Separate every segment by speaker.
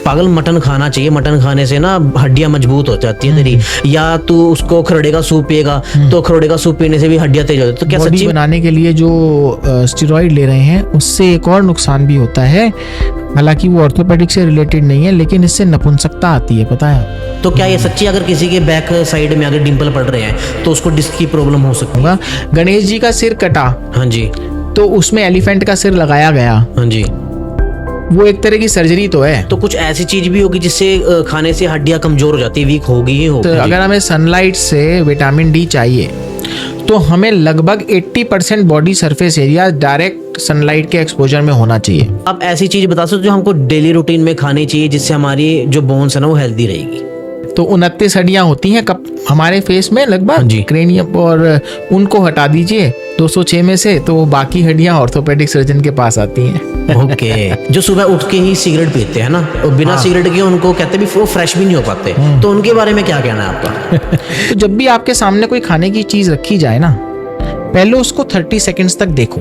Speaker 1: पागल मटन खाना चाहिए, मटन खाने से ना हड्डियां मजबूत हो जाती है तेरी, या तू उसको खरोड़े का सूप पिएगा तो खरोड़े का सूप पीने से भी हड्डियां तेज हो जाती है। तो क्या
Speaker 2: बॉडी
Speaker 1: सच्ची
Speaker 2: बनाने के लिए जो स्टेरॉइड ले रहे हैं उससे एक और नुकसान भी होता है, हालांकि वो ऑर्थोपेडिक से रिलेटेड नहीं है, लेकिन इससे नपुंसकता आती है, पता है?
Speaker 1: तो क्या ये सच्ची, अगर किसी के बैक साइड में अगर डिंपल पड़ रहे हैं तो उसको डिस्क की प्रॉब्लम हो सकती है?
Speaker 2: गणेश जी का सिर कटा,
Speaker 1: हाँ जी,
Speaker 2: तो उसमें एलिफेंट का सिर लगाया गया,
Speaker 1: हाँ जी।
Speaker 2: वो एक तरह की सर्जरी तो है।
Speaker 1: तो कुछ ऐसी चीज भी होगी जिससे खाने से हड्डियां कमजोर हो जाती है, वीक होगी ही होगी।
Speaker 2: तो अगर हमें सनलाइट से विटामिन डी चाहिए तो हमें लगभग 80% body surface area direct sunlight के एक्सपोजर में होना चाहिए।
Speaker 1: आप ऐसी चीज बता सकते हो जो हमको डेली रूटीन में खानी चाहिए जिससे हमारी जो बोन्स है ना वो हेल्दी रहेगी?
Speaker 2: तो 29 हड्डियां होती हैं कब हमारे फेस में लगभग, क्रेनियम, और उनको हटा दीजिए 206 में से, तो बाकी हड्डियां ऑर्थोपेडिक सर्जन के पास आती हैं।
Speaker 1: ओके। जो सुबह उठ के ही सिगरेट पीते हैं ना, और बिना सिगरेट के उनको कहते भी वो फ्रेश भी नहीं हो पाते, तो उनके बारे में क्या कहना है आपका?
Speaker 2: तो जब भी आपके सामने कोई खाने की चीज रखी जाए ना, पहले उसको 30 सेकंड्स तक देखो।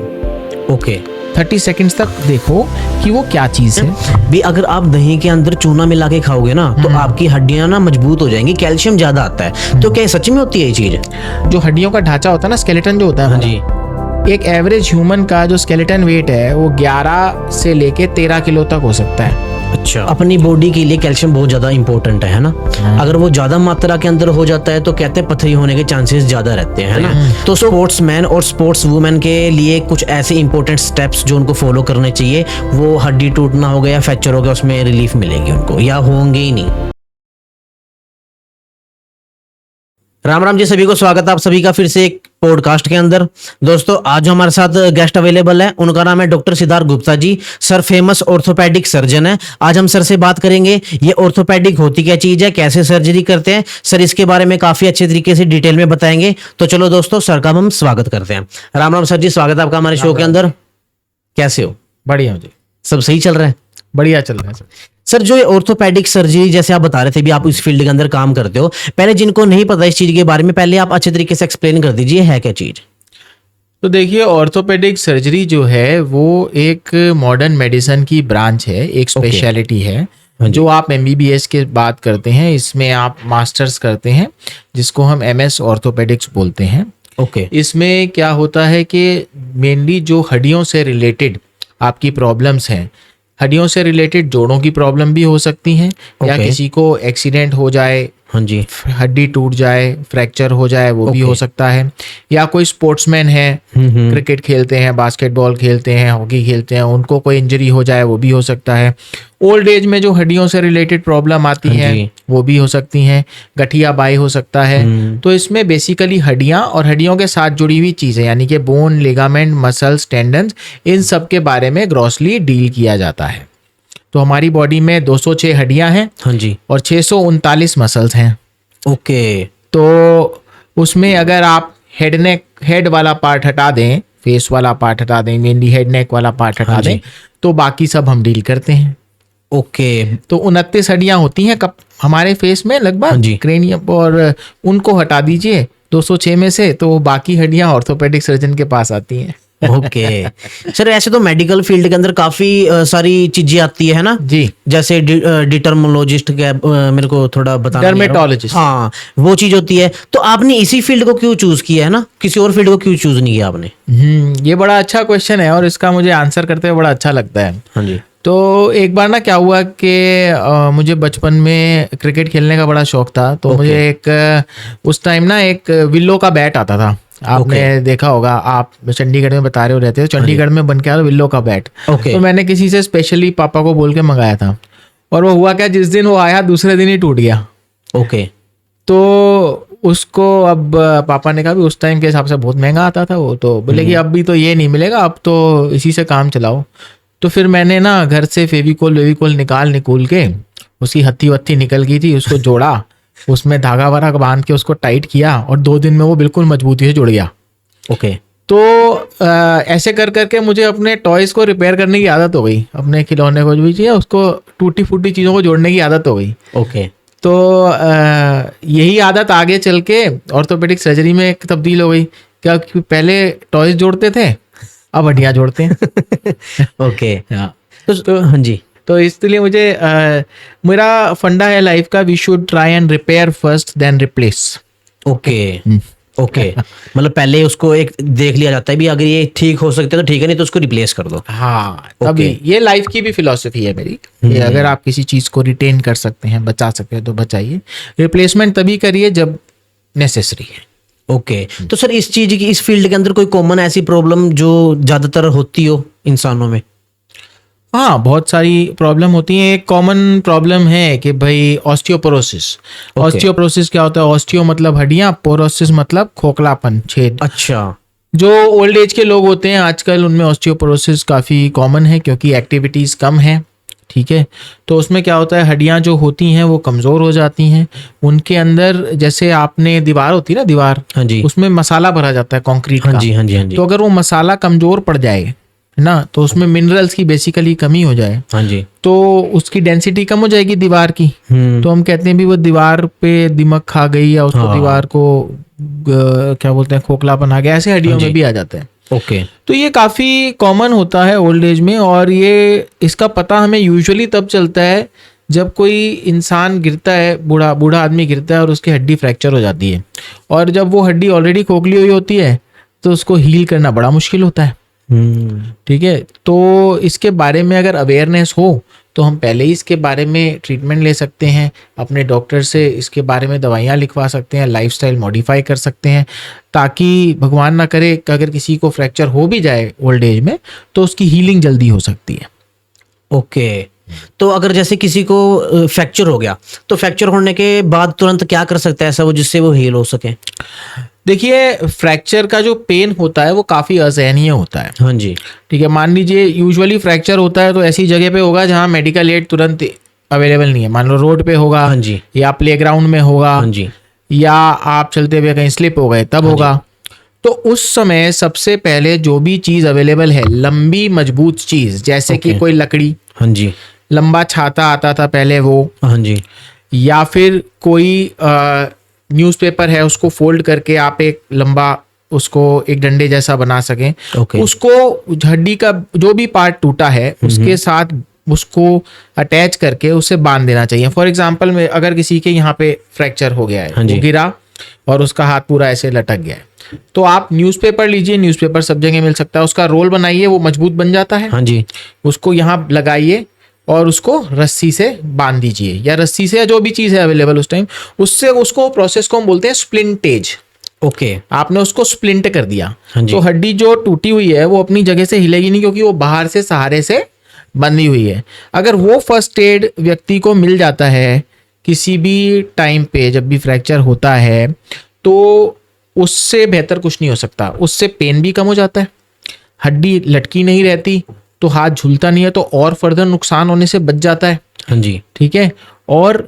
Speaker 1: ओके,
Speaker 2: 30 सेकंड्स तक देखो कि वो क्या चीज है।
Speaker 1: भी अगर आप दही के अंदर चूना मिला के खाओगे ना तो आपकी हड्डियां ना मजबूत हो जाएंगी, कैल्शियम ज्यादा आता है। तो क्या सच में होती है ये चीज?
Speaker 2: जो हड्डियों का ढांचा होता है ना, स्केलेटन जो होता है,
Speaker 1: हाँ जी,
Speaker 2: एक एवरेज ह्यूमन का जो स्केलेटन वेट है वो 11 से लेके 13 किलो तक हो सकता है।
Speaker 1: अच्छा। अपनी बॉडी के लिए कैल्शियम बहुत ज्यादा इंपॉर्टेंट है ना? अगर वो ज्यादा मात्रा के अंदर हो जाता है तो कहते हैं पथरी होने के चांसेस ज्यादा रहते हैं, है ना? तो स्पोर्ट्समैन और स्पोर्ट्स वुमेन के लिए कुछ ऐसे इंपॉर्टेंट स्टेप्स जो उनको फॉलो करने चाहिए, वो हड्डी टूटना हो गया, फ्रैक्चर हो गया, उसमें रिलीफ मिलेगी उनको या होंगे ही नहीं? राम राम जी, सभी को स्वागत है आप सभी का फिर से एक पॉडकास्ट के अंदर। दोस्तों, आज जो हमारे साथ गेस्ट अवेलेबल है उनका नाम है doctor Siddharth Gupta ji. Sir famous orthopaedic surgeon है। आज हम सर से बात करेंगे ये ऑर्थोपेडिक होती क्या चीज है, कैसे सर्जरी करते हैं, सर इसके बारे में काफी अच्छे तरीके से डिटेल में बताएंगे। तो चलो दोस्तों, सर का हम स्वागत करते हैं। राम राम सर जी, स्वागत है आपका हमारे शो के अंदर। कैसे हो?
Speaker 2: बढ़िया जी,
Speaker 1: सब सही चल रहा है?
Speaker 2: बढ़िया चल रहा है सर।
Speaker 1: सर, जो ये ऑर्थोपेडिक सर्जरी जैसे आप बता रहे थे भी, आप इस फील्ड के अंदर काम करते हो, पहले जिनको नहीं पता इस चीज के बारे में, पहले आप अच्छे तरीके से एक्सप्लेन कर दीजिए है क्या चीज?
Speaker 2: तो देखिए, ऑर्थोपेडिक सर्जरी जो है वो एक मॉडर्न मेडिसिन की ब्रांच है, एक स्पेशलिटी है। जो आप MBBS के बात करते हैं, इसमें आप मास्टर्स करते हैं जिसको हम MS ऑर्थोपेडिक्स बोलते हैं।
Speaker 1: ओके।
Speaker 2: इसमें क्या होता है कि मेनली जो हड्डियों से रिलेटेड आपकी प्रॉब्लम्स हैं, हड्डियों से रिलेटेड जोड़ों की प्रॉब्लम भी हो सकती हैं, या किसी को एक्सीडेंट हो जाए,
Speaker 1: हाँ जी,
Speaker 2: हड्डी टूट जाए, फ्रैक्चर हो जाए, वो भी हो सकता है। या कोई स्पोर्ट्समैन है, क्रिकेट खेलते हैं, बास्केटबॉल खेलते हैं, हॉकी खेलते हैं, उनको कोई इंजरी हो जाए, वो भी हो सकता है। ओल्ड एज में जो हड्डियों से रिलेटेड प्रॉब्लम आती है वो भी हो सकती हैं। गठिया बाई हो सकता है। तो इसमें बेसिकली हड्डियां और हड्डियों के साथ जुड़ी हुई चीजें, यानी कि बोन, लिगामेंट, मसल्स, टेंडन्स, इन सब के बारे में ग्रॉसली डील किया जाता है। तो हमारी बॉडी में 206 हड्डियां हैं, हाँ जी, और 639 मसल्स हैं। ओके। तो उसमें अगर आप हेड वाला पार्ट हटा दें, फेस वाला पार्ट हटा दें, मेनली हेड नेक वाला पार्ट हटा दें, तो बाकी सब हम डील करते हैं। ओके। तो 29 हड्डियां होती हैं कब हमारे फेस में लगभग, क्रेनियम, और उनको हटा दीजिए 206 में से, तो बाकी हड्डियां ऑर्थोपेडिक सर्जन के पास आती हैं।
Speaker 1: ओके। सर, ऐसे तो मेडिकल फील्ड के अंदर काफी सारी चीजें आती है ना जी, जैसे डिटर्मोलॉजिस्ट मेरे को थोड़ा बताना,
Speaker 2: डर्मेटोलॉजिस्ट,
Speaker 1: हाँ वो चीज होती है। तो आपने इसी फील्ड को क्यों चूज किया है ना, किसी और फील्ड को क्यों चूज नहीं किया आपने?
Speaker 2: ये बड़ा अच्छा क्वेश्चन है और इसका मुझे आंसर करते हुए बड़ा अच्छा लगता है।
Speaker 1: हाँ जी। तो
Speaker 2: एक बार ना क्या हुआ कि मुझे बचपन में क्रिकेट खेलने का बड़ा शौक था। तो मुझे एक उस टाइम ना एक विल्लो का बैट आता था, आपने देखा होगा, आप चंडीगढ़ में बता रहे हो रहते हो, चंडीगढ़ में बन के आया विल्लो का बैट। तो मैंने किसी से स्पेशली पापा को बोल के मंगाया था, और वो हुआ क्या, जिस दिन वो आया दूसरे दिन ही टूट गया। ओके। तो उसको अब पापा ने कहा भी उस टाइम के हिसाब से बहुत महंगा आता था वो, तो बोले कि अब भी तो ये नहीं मिलेगा, अब तो इसी से काम चलाओ। तो फिर मैंने ना घर से फेविकोल निकाल के, उसकी हत्थी वत्थी निकल गई थी, उसको जोड़ा, उसमें धागा वागा बांध के उसको टाइट किया, और 2 दिन में वो बिल्कुल मजबूती से जुड़ गया। ओके। तो ऐसे कर करके मुझे अपने टॉयज को रिपेयर करने की आदत हो गई, अपने खिलौने को जो भी चाहिए उसको टूटी फूटी चीज़ों को जोड़ने की आदत हो गई। ओके। तो यही आदत आगे चल के ऑर्थोपेडिक सर्जरी में तब्दील हो गई। क्या पहले टॉयज जोड़ते थे, अब हड्डियाँ जोड़ते हैं।
Speaker 1: ओके। तो हाँ जी,
Speaker 2: तो इसलिए मुझे मेरा फंडा है लाइफ का, we should try and repair first then replace.
Speaker 1: Okay okay, मतलब पहले उसको एक देख लिया जाता है भी, अगर ये ठीक हो सकता है तो ठीक है, नहीं तो उसको रिप्लेस कर दो।
Speaker 2: हाँ, तभी ये लाइफ की भी फिलॉसफी है मेरी कि अगर आप किसी चीज को रिटेन कर सकते हैं, बचा सकते हैं तो बचाइए, रिप्लेसमेंट तभी करिए जब नेसेसरी है।
Speaker 1: ओके, तो सर इस चीज की, इस फील्ड के अंदर कोई कॉमन ऐसी प्रॉब्लम जो ज्यादातर होती हो इंसानों में?
Speaker 2: हाँ, बहुत सारी प्रॉब्लम होती हैं। एक कॉमन प्रॉब्लम है कि भाई ऑस्टियोपोरोसिस। ऑस्टियोपोरोसिस क्या होता है? ऑस्टियो मतलब हड्डियां, पोरोसिस मतलब खोखलापन, छेद।
Speaker 1: अच्छा।
Speaker 2: जो ओल्ड एज के लोग होते हैं आजकल, उनमें ऑस्टियोपोरोसिस काफ़ी कॉमन है क्योंकि एक्टिविटीज़ कम है, ठीक है। तो उसमें क्या होता है, हड्डियां जो होती हैं वो कमज़ोर हो जाती हैं। उनके अंदर जैसे आपने दीवार होती है ना, दीवार,
Speaker 1: हाँ जी,
Speaker 2: उसमें मसाला भरा जाता है कंक्रीट
Speaker 1: हाँ
Speaker 2: का।
Speaker 1: जी, हाँ जी, हाँ जी,
Speaker 2: तो अगर वो मसाला कमज़ोर पड़ जाए ना, तो उसमें मिनरल्स की बेसिकली कमी हो जाए,
Speaker 1: हाँ जी।
Speaker 2: तो उसकी डेंसिटी कम हो जाएगी दीवार की। तो हम कहते हैं भी वो दीवार पे दिमक खा गई, या उसको
Speaker 1: हाँ।
Speaker 2: दीवार को क्या बोलते हैं, खोखलापन आ गया, ऐसे हड्डियों
Speaker 1: हाँ जी।
Speaker 2: में भी आ जाता है।
Speaker 1: ओके।
Speaker 2: तो ये काफ़ी कॉमन होता है ओल्ड एज में, और ये इसका पता हमें यूजुअली तब चलता है जब कोई इंसान गिरता है, बूढ़ा आदमी गिरता है और उसकी हड्डी फ्रैक्चर हो जाती है, और जब वो हड्डी ऑलरेडी खोखली हुई होती है तो उसको हील करना बड़ा मुश्किल होता है, ठीक है। तो इसके बारे में अगर अवेयरनेस हो तो हम पहले ही इसके बारे में ट्रीटमेंट ले सकते हैं, अपने डॉक्टर से इसके बारे में दवाइयाँ लिखवा सकते हैं, लाइफस्टाइल मॉडिफाई कर सकते हैं, ताकि भगवान ना करे कि अगर किसी को फ्रैक्चर हो भी जाए ओल्ड एज में तो उसकी हीलिंग जल्दी हो सकती है।
Speaker 1: ओके, तो अगर जैसे किसी को फ्रैक्चर हो गया, तो फ्रैक्चर होने के बाद तुरंत क्या कर सकता है ऐसा वो जिससे वो हील हो सके?
Speaker 2: देखिए, फ्रैक्चर का जो पेन होता है वो काफ़ी असहनीय होता है,
Speaker 1: हाँ जी,
Speaker 2: ठीक है। मान लीजिए यूजुअली फ्रैक्चर होता है तो ऐसी जगह पे होगा जहाँ मेडिकल एड तुरंत अवेलेबल नहीं है। मान लो रोड पे होगा,
Speaker 1: हाँ जी,
Speaker 2: या प्लेग्राउंड में होगा,
Speaker 1: हाँ जी,
Speaker 2: या आप चलते हुए कहीं स्लिप हो गए तब होगा। तो उस समय सबसे पहले जो भी चीज़ अवेलेबल है, लंबी मजबूत चीज़, जैसे कि कोई लकड़ी,
Speaker 1: हाँ जी,
Speaker 2: लंबा छाता आता था पहले वो,
Speaker 1: हाँ जी,
Speaker 2: या फिर कोई न्यूज़पेपर है उसको फोल्ड करके आप एक लंबा उसको एक डंडे जैसा बना सकें,
Speaker 1: ओके,
Speaker 2: उसको हड्डी का जो भी पार्ट टूटा है उसके साथ उसको अटैच करके उसे बांध देना चाहिए। फॉर एग्जांपल में अगर किसी के यहाँ पे फ्रैक्चर हो गया है,
Speaker 1: हाँ जी,
Speaker 2: वो गिरा और उसका हाथ पूरा ऐसे लटक गया है, तो आप न्यूज़पेपर लीजिए, न्यूज़पेपर सब जगह मिल सकता है, उसका रोल बनाइए, वो मजबूत बन जाता है।
Speaker 1: हाँ जी,
Speaker 2: उसको यहाँ लगाइए और उसको रस्सी से बांध दीजिए, या रस्सी से, या जो भी चीज़ है अवेलेबल उस टाइम, उससे उसको प्रोसेस को हम बोलते हैं स्प्लिंटेज।
Speaker 1: ओके,
Speaker 2: आपने उसको स्प्लिंट कर दिया,
Speaker 1: हाँ जी,
Speaker 2: तो हड्डी जो टूटी हुई है वो अपनी जगह से हिलेगी नहीं, क्योंकि वो बाहर से सहारे से बंधी हुई है। अगर वो फर्स्ट एड व्यक्ति को मिल जाता है किसी भी टाइम पे, जब भी फ्रैक्चर होता है, तो उससे बेहतर कुछ नहीं हो सकता। उससे पेन भी कम हो जाता है, हड्डी लटकी नहीं रहती, तो हाथ झूलता नहीं है, तो और फर्दर नुकसान होने से बच जाता है,
Speaker 1: हाँ जी,
Speaker 2: ठीक है। और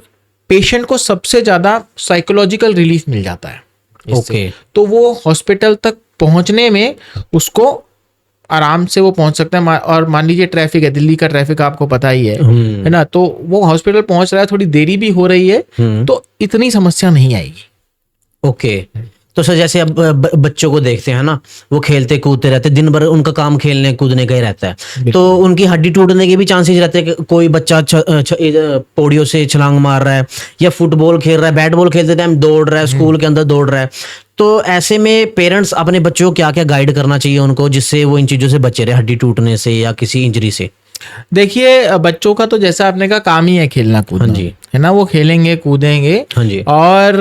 Speaker 2: पेशेंट को सबसे ज़्यादा साइकोलॉजिकल रिलीफ मिल जाता है इससे।
Speaker 1: ओके,
Speaker 2: तो वो हॉस्पिटल तक पहुंचने में उसको आराम से वो पहुंच सकता है। और मान लीजिए ट्रैफिक है, दिल्ली का ट्रैफिक आपको पता ही है ना, तो वो हॉस्पिटल पहुंच रहा है, थोड़ी देरी भी हो रही है, तो इतनी समस्या नहीं आएगी।
Speaker 1: ओके। तो सर जैसे अब बच्चों को देखते हैं ना, वो खेलते कूदते रहते, दिन भर उनका काम खेलने कूदने का ही रहता है, तो उनकी हड्डी टूटने के भी चांसेस रहते हैं कि कोई बच्चा पौड़ियों से छलांग मार रहा है, या फुटबॉल खेल रहा है, बैट बॉल खेलते टाइम दौड़ रहा है, स्कूल के अंदर दौड़ रहा है, तो ऐसे में पेरेंट्स अपने बच्चों को क्या क्या गाइड करना चाहिए उनको, जिससे वो इन चीज़ों से बचे रहे, हड्डी टूटने से या किसी इंजरी से?
Speaker 2: देखिए, बच्चों का तो जैसा आपने कहा काम ही है खेलना कूदना,
Speaker 1: हाँ जी,
Speaker 2: है ना, वो खेलेंगे कूदेंगे,
Speaker 1: हाँ जी,
Speaker 2: और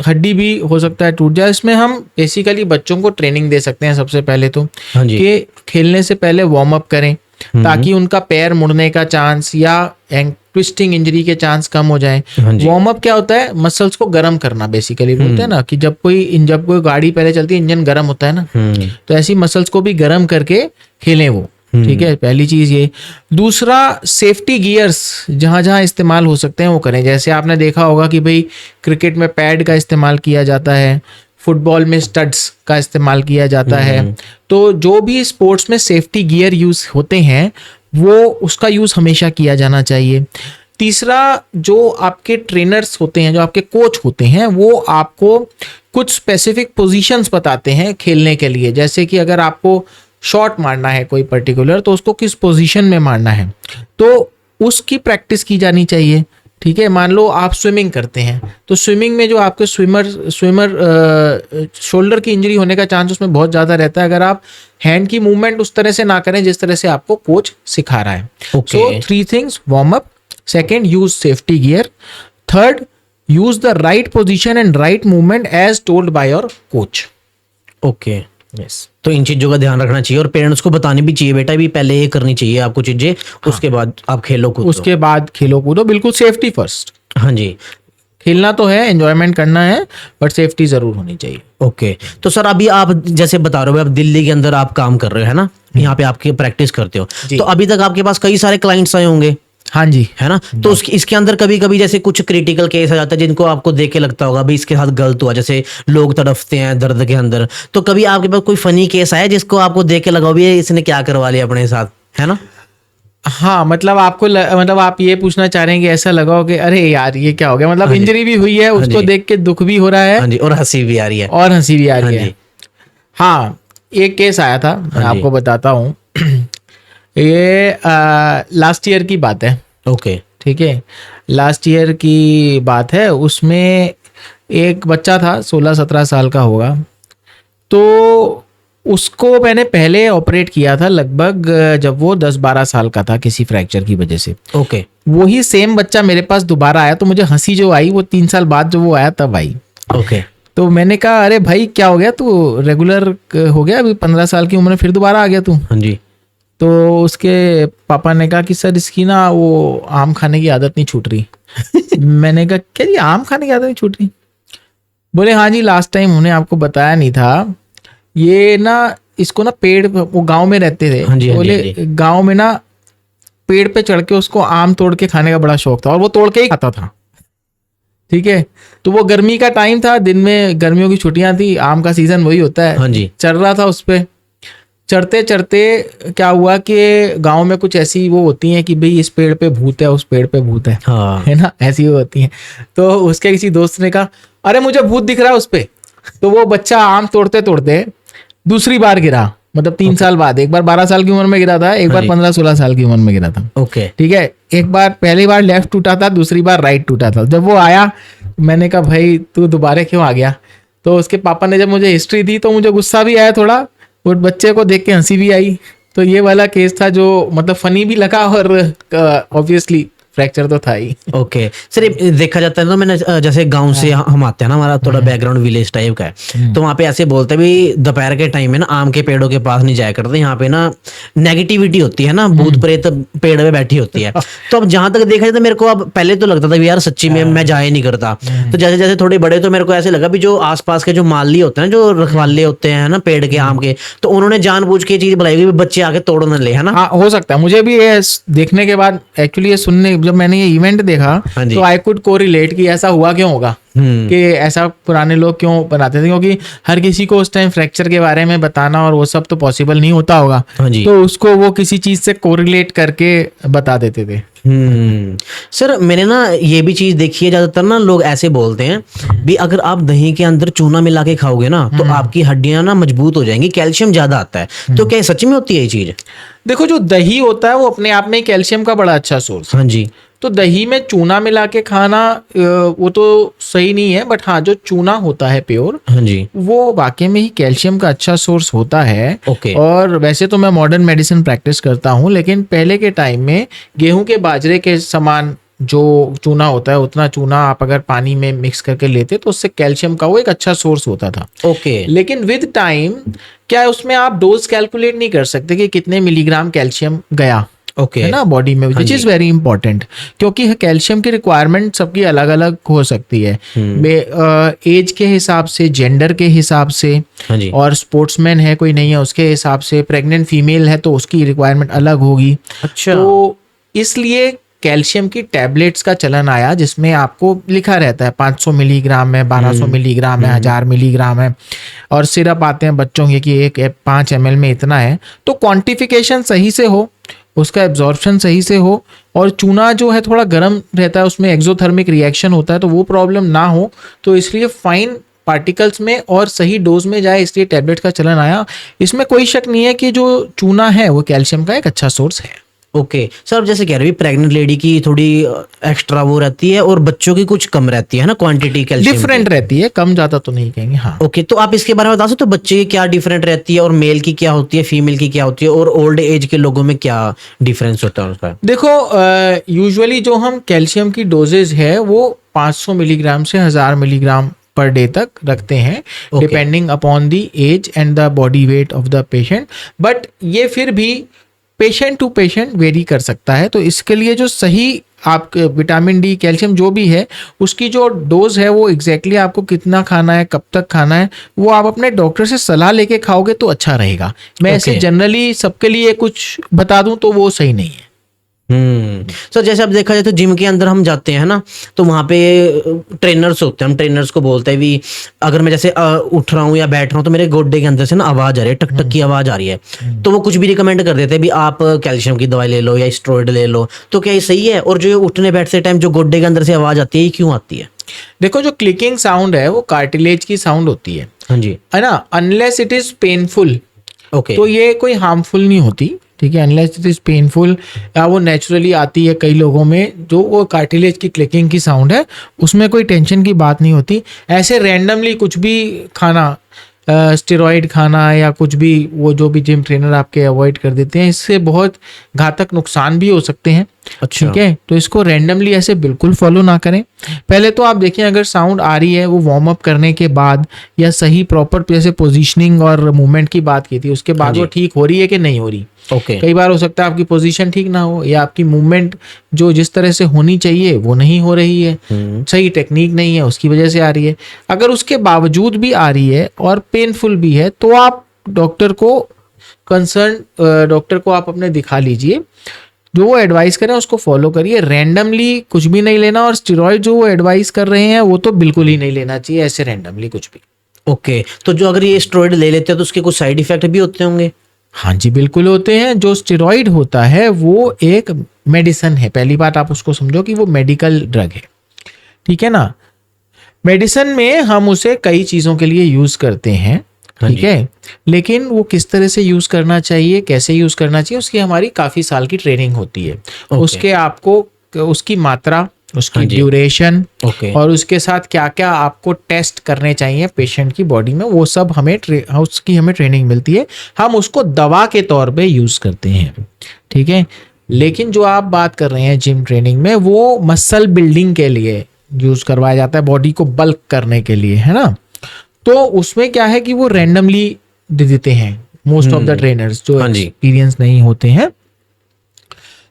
Speaker 2: हड्डी भी हो सकता है टूट जाए। इसमें हम बेसिकली बच्चों को ट्रेनिंग दे सकते हैं सबसे पहले तो,
Speaker 1: हाँ जी,
Speaker 2: कि खेलने से पहले वार्म अप करें, ताकि उनका पैर मुड़ने का चांस या ट्विस्टिंग इंजरी के चांस कम हो जाए।
Speaker 1: हाँ जी,
Speaker 2: वार्म अप क्या होता है? मसल्स को गर्म करना बेसिकली बोलते हैं ना, कि जब कोई गाड़ी पहले चलती है, इंजन गर्म होता है ना, तो ऐसी मसल्स को भी गर्म करके खेलें वो, ठीक है, पहली चीज ये। दूसरा, सेफ्टी गियर्स जहां जहां इस्तेमाल हो सकते हैं वो करें। जैसे आपने देखा होगा कि भाई क्रिकेट में पैड का इस्तेमाल किया जाता है, फुटबॉल में स्टड्स का इस्तेमाल किया जाता है, तो जो भी स्पोर्ट्स में सेफ्टी गियर यूज होते हैं वो उसका यूज हमेशा किया जाना चाहिए। तीसरा, जो आपके ट्रेनर्स होते हैं, जो आपके कोच होते हैं, वो आपको कुछ स्पेसिफिक पोजीशंस बताते हैं खेलने के लिए। जैसे कि अगर आपको शॉट मारना है कोई पर्टिकुलर, तो उसको किस पोजीशन में मारना है, तो उसकी प्रैक्टिस की जानी चाहिए। ठीक है, मान लो आप स्विमिंग करते हैं तो स्विमिंग में जो आपके स्विमर शोल्डर की इंजरी होने का चांस उसमें बहुत ज़्यादा रहता है अगर आप हैंड की मूवमेंट उस तरह से ना करें जिस तरह से आपको कोच सिखा रहा है।
Speaker 1: Okay.
Speaker 2: So 3 things, warm up, second use safety gear, third use the right position and right movement as told by your coach.
Speaker 1: Okay,
Speaker 2: yes,
Speaker 1: तो इन चीजों का ध्यान रखना चाहिए और पेरेंट्स को बतानी भी चाहिए, बेटा भी पहले ये करनी चाहिए आपको चीजें, उसके बाद आप खेलो कूदो।
Speaker 2: उसके बाद खेलो कूदो, बिल्कुल सेफ्टी फर्स्ट।
Speaker 1: हाँ जी,
Speaker 2: खेलना तो है, एंजॉयमेंट करना है, बट सेफ्टी जरूर होनी चाहिए।
Speaker 1: ओके। तो सर अभी आप जैसे बता रहे हो आप दिल्ली के अंदर आप काम कर रहे हो है ना, यहाँ पे आपकी प्रैक्टिस करते हो,
Speaker 2: जी।
Speaker 1: तो अभी तक आपके पास कई सारे क्लाइंट्स आए होंगे
Speaker 2: हाँ जी।
Speaker 1: है ना, तो इसके अंदर कभी कभी जैसे कुछ क्रिटिकल केस आ जाता है जिनको आपको देख के लगता होगा भाई इसके साथ गलत हुआ, जैसे लोग तड़फते हैं दर्द के अंदर, तो कभी आपके पास कोई फनी केस आया जिसको आपको देख के लगा भी इसने क्या करवा लिया अपने साथ, है ना?
Speaker 2: हाँ, मतलब आपको मतलब आप ये पूछना चाह रहे हैं कि ऐसा लगा हो कि अरे यार ये क्या हो गया, मतलब इंजरी भी हुई है, उसको देख के दुख भी हो रहा है,
Speaker 1: हाँ जी, और हंसी भी आ रही है।
Speaker 2: और हंसी भी आ रही
Speaker 1: हाँ
Speaker 2: है।
Speaker 1: जी।
Speaker 2: हाँ, एक केस आया था, मैं
Speaker 1: हाँ जी।
Speaker 2: आपको बताता हूँ। ये लास्ट ईयर की बात है।
Speaker 1: ओके,
Speaker 2: ठीक है, लास्ट ईयर की बात है। उसमें एक बच्चा था 16-17 साल का होगा, तो उसको मैंने पहले ऑपरेट किया था लगभग जब वो 10-12 साल का था किसी फ्रैक्चर की वजह से।
Speaker 1: ओके,
Speaker 2: वही सेम बच्चा मेरे पास दोबारा आया, तो मुझे हंसी जो आई वो 3 साल बाद जो वो आया तब आई।
Speaker 1: ओके,
Speaker 2: तो मैंने कहा अरे भाई क्या हो गया, तू रेगुलर हो गया, अभी 15 साल की उम्र में फिर दोबारा आ गया तू।
Speaker 1: हाँ जी,
Speaker 2: तो उसके पापा ने कहा कि सर इसकी ना वो आम खाने की आदत नहीं छूट रही। मैंने कहा क्या जी आम खाने की आदत नहीं छूट रही? बोले हाँ जी, लास्ट टाइम उन्हें आपको बताया नहीं था, ये ना इसको ना पेड़, वो गांव में रहते थे,
Speaker 1: हाँ जी, हाँ जी,
Speaker 2: बोले
Speaker 1: हाँ जी।
Speaker 2: गांव में ना पेड़ पे चढ़ के उसको आम तोड़ के खाने का बड़ा शौक था और वो तोड़ के ही खाता था। ठीक है, तो वो गर्मी का टाइम था, दिन में गर्मियों की छुट्टियां थी, आम का सीजन वही होता है।
Speaker 1: हाँ जी।
Speaker 2: चढ़ रहा था उस पे, चढ़ते चढ़ते क्या हुआ कि गांव में कुछ ऐसी वो होती हैं कि भाई इस पेड़ पे भूत है, उस पेड़ पे भूत है,
Speaker 1: हाँ,
Speaker 2: है ना, ऐसी वो होती हैं। तो उसके किसी दोस्त ने कहा अरे मुझे भूत दिख रहा है उस पे। तो वो बच्चा आम तोड़ते तोड़ते दूसरी बार गिरा, मतलब 3 साल बाद। एक बार 12 साल की उम्र में गिरा था, एक
Speaker 1: हाँ
Speaker 2: बार
Speaker 1: जी।
Speaker 2: 15-16 साल की उम्र में गिरा था।
Speaker 1: ओके,
Speaker 2: ठीक है, एक बार पहली बार लेफ्ट टूटा था, दूसरी बार राइट टूटा था। जब वो आया मैंने कहा भाई तू दोबारा क्यों आ गया? तो उसके पापा ने जब मुझे हिस्ट्री दी तो मुझे गुस्सा भी आया थोड़ा, और बच्चे को देख के हंसी भी आई। तो ये वाला केस था जो मतलब फनी भी लगा, और ऑब्वियसली फ्रैक्चर तो था ही।
Speaker 1: ओके। सर ये देखा जाता है ना, मैंने जैसे गांव से हम आते हैं ना, हमारा थोड़ा बैकग्राउंड विलेज टाइप का है, तो वहाँ पे ऐसे बोलते हैं भी दोपहर के टाइम में ना आम के पेड़ों के पास नहीं जाया करते, यहाँ पे ना नेगेटिविटी होती है ना, भूत प्रेत पेड़ पे बैठी होती है। तो अब जहां तक देखा जाए तो मेरे को अब पहले तो लगता था भी यार सच्ची में मैं जाया नहीं करता, तो जैसे जैसे थोड़े बड़े तो मेरे को ऐसे लगा भी जो आसपास के जो माली होते हैं, जो रखवाले होते हैं ना पेड़ के आम के, तो उन्होंने जानबूझ के चीज बुलाई हुई बच्चे आके तोड़ न ले, है ना?
Speaker 2: हाँ, हो सकता है। मुझे भी ये देखने के बाद, एक्चुअली ये सुनने, जब मैंने ये इवेंट देखा
Speaker 1: हाँ जी।
Speaker 2: तो आई कुड कोरिलेट कि ऐसा हुआ क्यों होगा, कि ऐसा पुराने लोग क्यों बनाते थे, क्योंकि हर किसी को उस टाइम फ्रैक्चर के बारे में बताना और वो सब तो पॉसिबल नहीं होता होगा।
Speaker 1: हाँ जी।
Speaker 2: तो उसको वो किसी चीज से कोरिलेट करके बता देते थे।
Speaker 1: सर मैंने ना ये भी चीज देखी है, ज्यादातर ना लोग ऐसे बोलते हैं भी अगर आप दही के अंदर चूना मिला के खाओगे ना तो आपकी हड्डियां ना मजबूत हो जाएंगी, कैल्शियम ज्यादा आता है, तो क्या सच में होती है ये चीज?
Speaker 2: देखो, जो दही होता है वो अपने आप में कैल्शियम का बड़ा अच्छा सोर्स है।
Speaker 1: हाँ जी,
Speaker 2: तो दही में चूना मिला के खाना वो तो सही नहीं है, बट हाँ जो चूना होता है प्योर,
Speaker 1: हाँ जी,
Speaker 2: वो वाकई में ही कैल्शियम का अच्छा सोर्स होता है।
Speaker 1: ओके।
Speaker 2: और वैसे तो मैं मॉडर्न मेडिसिन प्रैक्टिस करता हूँ, लेकिन पहले के टाइम में गेहूं के बाजरे के समान जो चूना होता है उतना चूना आप अगर पानी में मिक्स करके लेते तो उससे कैल्शियम का वो एक अच्छा सोर्स होता था।
Speaker 1: ओके,
Speaker 2: लेकिन विद टाइम क्या है, उसमें आप डोज कैलकुलेट नहीं कर सकते कि कितने मिलीग्राम कैल्शियम गया,
Speaker 1: ओके,
Speaker 2: है ना, बॉडी में, विच इज वेरी इंपॉर्टेंट, क्योंकि कैल्शियम की रिक्वायरमेंट सबकी अलग अलग हो सकती है, एज के हिसाब से, जेंडर के हिसाब से,
Speaker 1: हाँ जी,
Speaker 2: और स्पोर्ट्समैन है कोई नहीं है उसके हिसाब से, प्रेग्नेंट फीमेल है तो उसकी रिक्वायरमेंट अलग होगी।
Speaker 1: अच्छा,
Speaker 2: तो इसलिए कैल्शियम की टैबलेट्स का चलन आया, जिसमें आपको लिखा रहता है 500 मिलीग्राम है, 1200 मिलीग्राम है, 1000 मिलीग्राम है, और सिरप आते हैं बच्चों के कि 5 ml में इतना है। तो क्वांटिफिकेशन सही से हो, उसका एब्जॉर्प्शन सही से हो, और चूना जो है थोड़ा गर्म रहता है, उसमें एक्सोथर्मिक रिएक्शन होता है, तो वो प्रॉब्लम ना हो, तो इसलिए फाइन पार्टिकल्स में और सही डोज में जाए, इसलिए टैबलेट का चलन आया। इसमें कोई शक नहीं है कि जो चूना है वो कैल्शियम का एक अच्छा सोर्स है।
Speaker 1: ओके सर, जैसे कह रहे हैं प्रेग्नेंट लेडी की थोड़ी एक्स्ट्रा वो रहती है और बच्चों की कुछ कम रहती है ना क्वांटिटी कैल्शियम
Speaker 2: डिफरेंट रहती है, कम ज्यादा तो नहीं कहेंगे। हाँ
Speaker 1: ओके, तो आप इसके बारे में बता सकते हो बच्चे की क्या डिफरेंट रहती है और मेल की क्या होती है, फीमेल की क्या होती है, और ओल्ड एज के लोगों में क्या डिफरेंस होता है उसका?
Speaker 2: देखो, यूजुअली जो हम कैल्शियम की डोजेज है वो 500 मिलीग्राम से 1000 मिलीग्राम पर डे तक रखते हैं, depending upon the age and the body weight of the patient. But ये फिर भी पेशेंट टू पेशेंट वेरी कर सकता है, तो इसके लिए जो सही आप विटामिन डी, कैल्शियम जो भी है, उसकी जो डोज है वो एग्जैक्टली आपको कितना खाना है, कब तक खाना है, वो आप अपने डॉक्टर से सलाह लेके खाओगे तो अच्छा रहेगा। मैं ऐसे जनरली सबके लिए कुछ बता दूं तो वो सही नहीं है।
Speaker 1: सर जैसे अब देखा जाए तो जिम के अंदर हम जाते हैं ना, तो वहाँ पे ट्रेनर्स होते हैं, हम ट्रेनर्स को बोलते हैं भी अगर मैं जैसे उठ रहा हूँ या बैठ रहा हूँ तो मेरे गोड्डे के अंदर से ना आवाज आ रही है, टक टक की आवाज आ रही है, तो वो कुछ भी रिकमेंड कर देते हैं भी आप कैल्शियम की दवाई ले लो या स्टेरॉइड ले लो, तो क्या ये सही है? और जो ये उठने बैठते टाइम जो गोड्डे के अंदर से आवाज आती है ये क्यों आती है?
Speaker 2: देखो, जो क्लिकिंग साउंड है वो कार्टिलेज की साउंड होती है,
Speaker 1: हाँ जी,
Speaker 2: है ना, unless it is painful.
Speaker 1: Okay,
Speaker 2: तो ये कोई हार्मफुल नहीं होती, ठीक है, अनलेस इट इज पेनफुल, या वो नेचुरली आती है कई लोगों में, जो वो कार्टिलेज की क्लिकिंग की साउंड है उसमें कोई टेंशन की बात नहीं होती। ऐसे रैंडमली कुछ भी खाना, स्टेरॉइड खाना या कुछ भी, वो जो भी जिम ट्रेनर आपके अवॉइड कर देते हैं, इससे बहुत घातक नुकसान भी हो सकते हैं।
Speaker 1: अच्छा,
Speaker 2: ठीक है, तो इसको रैंडमली ऐसे बिल्कुल फॉलो ना करें। पहले तो आप देखिए, अगर साउंड आ रही है वो वार्म अप करने के बाद या सही प्रॉपर जैसे पोजीशनिंग और मूवमेंट की बात की थी, उसके बाद वो ठीक हो रही है कि नहीं हो रही।
Speaker 1: ओके,
Speaker 2: कई बार हो सकता है आपकी पोजीशन ठीक ना हो, या आपकी मूवमेंट जो जिस तरह से होनी चाहिए वो नहीं हो रही है, सही टेक्निक नहीं है, उसकी वजह से आ रही है। अगर उसके बावजूद भी आ रही है और पेनफुल भी है तो आप डॉक्टर को डॉक्टर को आप अपने दिखा लीजिए, जो वो एडवाइस करें उसको फॉलो करिए। रैंडमली कुछ भी नहीं लेना, और स्टेरॉइड जो वो एडवाइस कर रहे हैं वो तो बिल्कुल ही नहीं लेना चाहिए ऐसे रैंडमली कुछ भी।
Speaker 1: ओके, तो जो अगर ये स्टेरॉइड ले लेते हैं तो उसके कुछ साइड इफेक्ट भी होते होंगे?
Speaker 2: हाँ जी, बिल्कुल होते हैं। जो स्टेरॉइड होता है वो एक मेडिसिन है, पहली बात आप उसको समझो कि वो मेडिकल ड्रग है, ठीक है ना। मेडिसिन में हम उसे कई चीज़ों के लिए यूज करते हैं, ठीक है, लेकिन वो किस तरह से यूज करना चाहिए, कैसे यूज करना चाहिए, उसकी हमारी काफी साल की ट्रेनिंग होती है। उसके आपको उसकी मात्रा, उसकी ड्यूरेशन, और उसके साथ क्या क्या आपको टेस्ट करने चाहिए पेशेंट की बॉडी में, वो सब उसकी हमें ट्रेनिंग मिलती है। हम उसको दवा के तौर पे यूज करते हैं, ठीक है। लेकिन जो आप बात कर रहे हैं जिम ट्रेनिंग में, वो मसल बिल्डिंग के लिए यूज करवाया जाता है, बॉडी को बल्क करने के लिए, है ना। तो उसमें क्या है कि वो रैंडमली दे देते हैं मोस्ट ऑफ द ट्रेनर्स जो एक्सपीरियंस नहीं होते हैं,